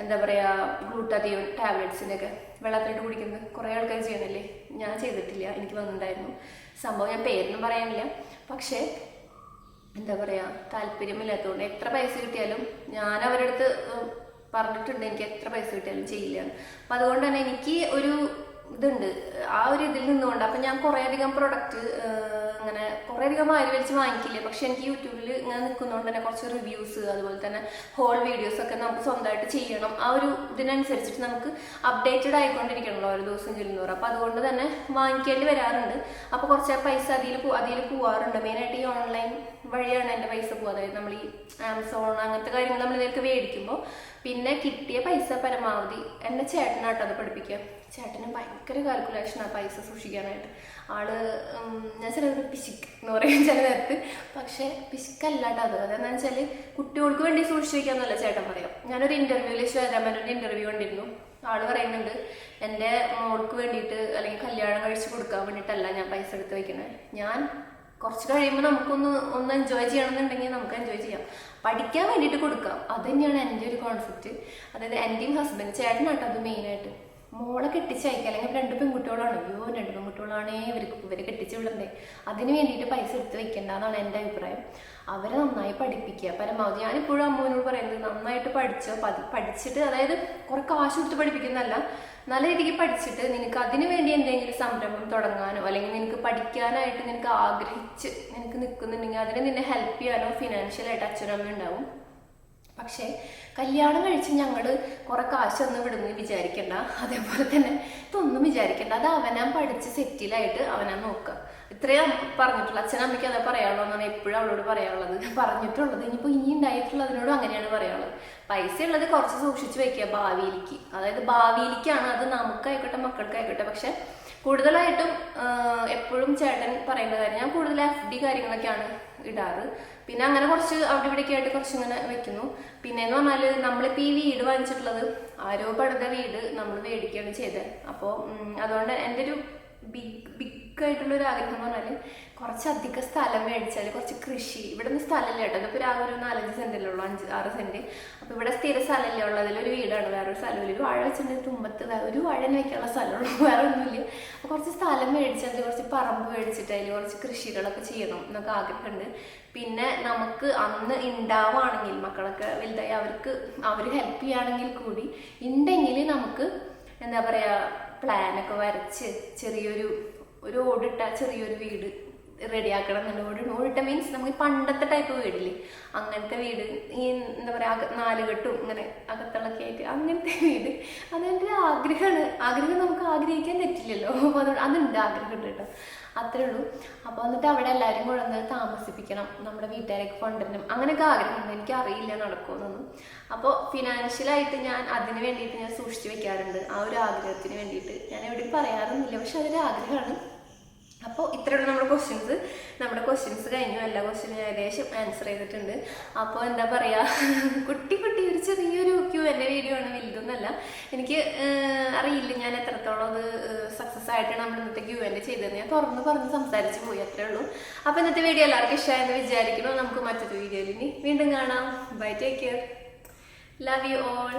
എന്താ പറയുക, ഗ്ലൂട്ടാത്തിയോൺ ടാബ്ലറ്റ്സിൻ്റെയൊക്കെ വെള്ളത്തിലിട്ട് കുടിക്കുന്നത് കുറേ ആൾക്കാർ ചെയ്യണില്ലേ, ഞാൻ ചെയ്തിട്ടില്ല. എനിക്ക് വന്നിട്ടുണ്ടായിരുന്നു സംഭവം. ഞാൻ പേരൊന്നും പറയാനില്ല, പക്ഷേ എന്താ പറയുക, താല്പര്യമില്ലാത്തതുകൊണ്ട് എത്ര പൈസ കിട്ടിയാലും ഞാൻ അവരുടെ അടുത്ത് പറഞ്ഞിട്ടുണ്ട് എനിക്ക് എത്ര പൈസ കിട്ടിയാലും ചെയ്യില്ല. അപ്പം അതുകൊണ്ട് തന്നെ എനിക്ക് ഒരു ഇതുണ്ട്, ആ ഒരു ഇതിൽ നിന്നുകൊണ്ട്. അപ്പം ഞാൻ കുറേ അധികം പ്രൊഡക്റ്റ് അങ്ങനെ കുറേ അധികം വാരി വലിച്ച് വാങ്ങിക്കില്ല. പക്ഷെ എനിക്ക് യൂട്യൂബിൽ ഇങ്ങനെ നിൽക്കുന്നതുകൊണ്ട് തന്നെ കുറച്ച് റിവ്യൂസ്, അതുപോലെ തന്നെ ഹോൾ വീഡിയോസ് ഒക്കെ നമുക്ക് സ്വന്തമായിട്ട് ചെയ്യണം. ആ ഒരു ഇതിനനുസരിച്ചിട്ട് നമുക്ക് അപ്ഡേറ്റഡ് ആയിക്കൊണ്ടിരിക്കണമല്ലോ ഓരോ ദിവസം ചെല്ലുന്നവർ. അപ്പം അതുകൊണ്ട് തന്നെ വാങ്ങിക്കേണ്ടി വരാറുണ്ട്. അപ്പോൾ കുറച്ച് പൈസ അതിൽ പോവാറുണ്ട്. മെയിനായിട്ട് ഈ ഓൺലൈൻ വഴിയാണ് എൻ്റെ പൈസ പോകുക. അതായത് നമ്മൾ ഈ ആമസോൺ അങ്ങനത്തെ കാര്യങ്ങൾ നമ്മൾ ഇതിലേക്ക് മേടിക്കുമ്പോൾ പിന്നെ കിട്ടിയ പൈസ പരമാവധി എന്നെ ചേട്ടനാട്ടോ അത് പഠിപ്പിക്കുക. ചേട്ടന് ഭയങ്കര കാൽക്കുലേഷനാണ് പൈസ സൂക്ഷിക്കാനായിട്ട്. ഞാൻ ചിലവർ പിശുക്ക് എന്ന് പറയും ചില നേരത്ത്, പക്ഷേ പിശുക്കല്ലാട്ടോ അത്. അതെന്താണെന്ന് വെച്ചാൽ കുട്ടികൾക്ക് വേണ്ടി സൂക്ഷിച്ചു വയ്ക്കാന്നല്ല ചേട്ടൻ പറയാം. ഞാനൊരു ഇൻ്റർവ്യൂവിൽ ശ്വേതാമേനോൻ്റെ ഇൻ്റർവ്യൂ കണ്ടിരുന്നു. ആള് പറയുന്നുണ്ട്, എൻ്റെ മോൾക്ക് വേണ്ടിയിട്ട് അല്ലെങ്കിൽ കല്യാണം കഴിച്ച് കൊടുക്കാൻ വേണ്ടിയിട്ടല്ല ഞാൻ പൈസ എടുത്ത് വയ്ക്കണേ. ഞാൻ കുറച്ച് കഴിയുമ്പോൾ നമുക്കൊന്ന് എൻജോയ് ചെയ്യണമെന്നുണ്ടെങ്കിൽ നമുക്ക് എൻജോയ് ചെയ്യാം. പഠിക്കാൻ വേണ്ടിയിട്ട് കൊടുക്കാം. അത് തന്നെയാണ് എൻ്റെ ഒരു കോൺസെപ്റ്റ്. അതായത് എൻ്റെയും ഹസ്ബൻഡ് ചേട്ടനാട്ടോ അത് മെയിനായിട്ട്. മോളെ കെട്ടിച്ചയക്കുക, അല്ലെങ്കിൽ 2 പെൺകുട്ടികളാണ്, 2 പെൺകുട്ടികളാണേ ഇവരെ കെട്ടിച്ച് വിടണ്ടേ, അതിന് വേണ്ടിയിട്ട് പൈസ എടുത്ത് വെക്കേണ്ട എന്നാണ് എൻ്റെ അഭിപ്രായം. അവരെ നന്നായി പഠിപ്പിക്കുക പരമാവധി. ഞാനിപ്പോഴും അമ്മുവിനോട് പറയുന്നത്, നന്നായിട്ട് പഠിച്ചിട്ട്, അതായത് കുറെ കാശ് കൊടുത്ത് പഠിപ്പിക്കുന്നതല്ല, നല്ല രീതിക്ക് പഠിച്ചിട്ട് നിനക്ക് അതിന് വേണ്ടി എന്തെങ്കിലും സംരംഭം തുടങ്ങാനോ അല്ലെങ്കിൽ നിനക്ക് പഠിക്കാനായിട്ട് നിനക്ക് ആഗ്രഹിച്ച് നിനക്ക് നിൽക്കുന്നുണ്ടെങ്കിൽ അതിനെ നിന്നെ ഹെൽപ്പ് ചെയ്യാനോ ഫിനാൻഷ്യലായിട്ട് അച്ഛനും അമ്മ ഉണ്ടാവും. പക്ഷേ കല്യാണം കഴിച്ച് ഞങ്ങൾ കുറെ കാശൊന്നും വിടുന്നു വിചാരിക്കണ്ട. അതേപോലെ തന്നെ ഇതൊന്നും വിചാരിക്കണ്ട. അത് അവനാൻ പഠിച്ച് സെറ്റിലായിട്ട് അവനാൻ നോക്കുക. ഇത്രയും പറഞ്ഞിട്ടുള്ളൂ. അച്ഛനമ്മയ്ക്ക് അതാ പറയാനുള്ളൂ എന്നാണ് എപ്പോഴും അവളോട് പറയാനുള്ളത്, പറഞ്ഞിട്ടുള്ളത്. ഇനിയിപ്പോൾ ഇനി ഉണ്ടായിട്ടുള്ളതിനോടും അങ്ങനെയാണ് പറയാനുള്ളത്. പൈസ ഉള്ളത് കുറച്ച് സൂക്ഷിച്ച് വെക്കുക ഭാവിയിലേക്ക്. അതായത് ഭാവിയിലേക്കാണ്, അത് നമുക്കായിക്കോട്ടെ മക്കൾക്കായിക്കോട്ടെ. പക്ഷെ കൂടുതലായിട്ടും എപ്പോഴും ചേട്ടൻ പറയുന്ന കാര്യം, ഞാൻ കൂടുതൽ FD കാര്യങ്ങളൊക്കെയാണ് ഇടാറ്. പിന്നെ അങ്ങനെ കുറച്ച് അവിടെ ഇവിടേക്ക് ആയിട്ട് കുറച്ച് ഇങ്ങനെ വെക്കുന്നു. പിന്നെ എന്ന് പറഞ്ഞാൽ നമ്മളിപ്പോൾ ഈ വീട് വാങ്ങിച്ചിട്ടുള്ളത് ആരോ പണിത വീട് നമ്മൾ മേടിക്കുകയാണ് ചെയ്തത്. അപ്പോൾ അതുകൊണ്ട് എൻ്റെ ഒരു ബിഗ് ആയിട്ടുള്ള ഒരു ആഗ്രഹം എന്ന് പറഞ്ഞാൽ കുറച്ചധികം സ്ഥലം മേടിച്ചാൽ കുറച്ച് കൃഷി. ഇവിടെ നിന്ന് സ്ഥലമില്ല കേട്ടോ, ഇതിപ്പോൾ ആകെ ഒരു 4-5 സെൻറ്റല്ലേ ഉള്ളൂ, 5-6 സെൻറ്റ്. അപ്പോൾ ഇവിടെ സ്ഥിര സ്ഥലമല്ലേ ഉള്ളൂ, അതിലൊരു വീടാണ്, വേറൊരു സ്ഥലമില്ല. ഒരു വാഴ വെച്ചിട്ടുണ്ടെങ്കിൽ തുമ്പത്ത് ഒരു വാഴന് വയ്ക്കാനുള്ള സ്ഥലമുള്ളൂ, വേറെ ഒന്നുമില്ല. അപ്പോൾ കുറച്ച് സ്ഥലം മേടിച്ചാൽ കുറച്ച് പറമ്പ് മേടിച്ചിട്ട് അതിൽ കുറച്ച് കൃഷികളൊക്കെ ചെയ്യണം എന്നൊക്കെ ആഗ്രഹമുണ്ട്. പിന്നെ നമുക്ക് അന്ന് ഉണ്ടാവുകയാണെങ്കിൽ മക്കളൊക്കെ വലുതായി അവർ ഹെൽപ്പ് ചെയ്യുകയാണെങ്കിൽ കൂടി ഉണ്ടെങ്കിൽ നമുക്ക് എന്താ പറയുക പ്ലാനൊക്കെ വരച്ച് ഒരു ഓടിട്ട ചെറിയൊരു വീട് റെഡിയാക്കണം എന്നുണ്ട്. ഓടിട്ട മീൻസ് നമുക്ക് പണ്ടത്തെ ടൈപ്പ് വീടില്ലേ, അങ്ങനത്തെ വീട്, ഈ എന്താ പറയുക 4 കെട്ടും ഇങ്ങനെ അകത്തളൊക്കെ ആയിട്ട് അങ്ങനത്തെ വീട്, അതെൻ്റെ ആഗ്രഹം നമുക്ക് ആഗ്രഹിക്കാൻ തെറ്റില്ലല്ലോ. അപ്പോൾ അതുണ്ട്, ആഗ്രഹമുണ്ട് കേട്ടോ, അത്രേ ഉള്ളൂ. അപ്പോൾ എന്നിട്ട് അവിടെ എല്ലാവരും കൊണ്ടുവന്ന് താമസിപ്പിക്കണം, നമ്മുടെ വീട്ടുകാരൊക്കെ കൊണ്ടുവരണം, അങ്ങനെയൊക്കെ ആഗ്രഹമുണ്ട്. എനിക്കറിയില്ല നടക്കുമെന്നൊന്നും. അപ്പോൾ ഫിനാൻഷ്യലായിട്ട് ഞാൻ അതിന് വേണ്ടിയിട്ട് ഞാൻ സൂക്ഷിച്ച് വെക്കാറുണ്ട്, ആ ഒരു ആഗ്രഹത്തിന് വേണ്ടിയിട്ട്. ഞാൻ എവിടെയും പറയാറൊന്നുമില്ല, പക്ഷെ അതൊരു ആഗ്രഹമാണ്. അപ്പോൾ ഇത്രയുള്ള നമ്മുടെ ക്വസ്റ്റ്യൻസ് കഴിഞ്ഞു. എല്ലാ ക്വസ്റ്റ്യനും ഏകദേശം ആൻസർ ചെയ്തിട്ടുണ്ട്. അപ്പോൾ എന്താ പറയുക, കുട്ടി ഒരു ചെറിയൊരു Q&A വീഡിയോ ആണ്, വലുതൊന്നല്ല. എനിക്ക് അറിയില്ല ഞാൻ എത്രത്തോളം അത് സക്സസ് ആയിട്ടാണ് നമ്മൾ ഇന്നത്തെ Q&A ചെയ്തത്. ഞാൻ തുറന്ന് പറഞ്ഞ് സംസാരിച്ച് പോയി, അത്രേ ഉള്ളൂ. അപ്പോൾ ഇന്നത്തെ വീഡിയോ എല്ലാവർക്കും ഇഷ്ടമായെന്ന് വിചാരിക്കുന്നു. നമുക്ക് മറ്റൊരു വീഡിയോയിൽ ഇനി വീണ്ടും കാണാം. Bye, take care, love you all.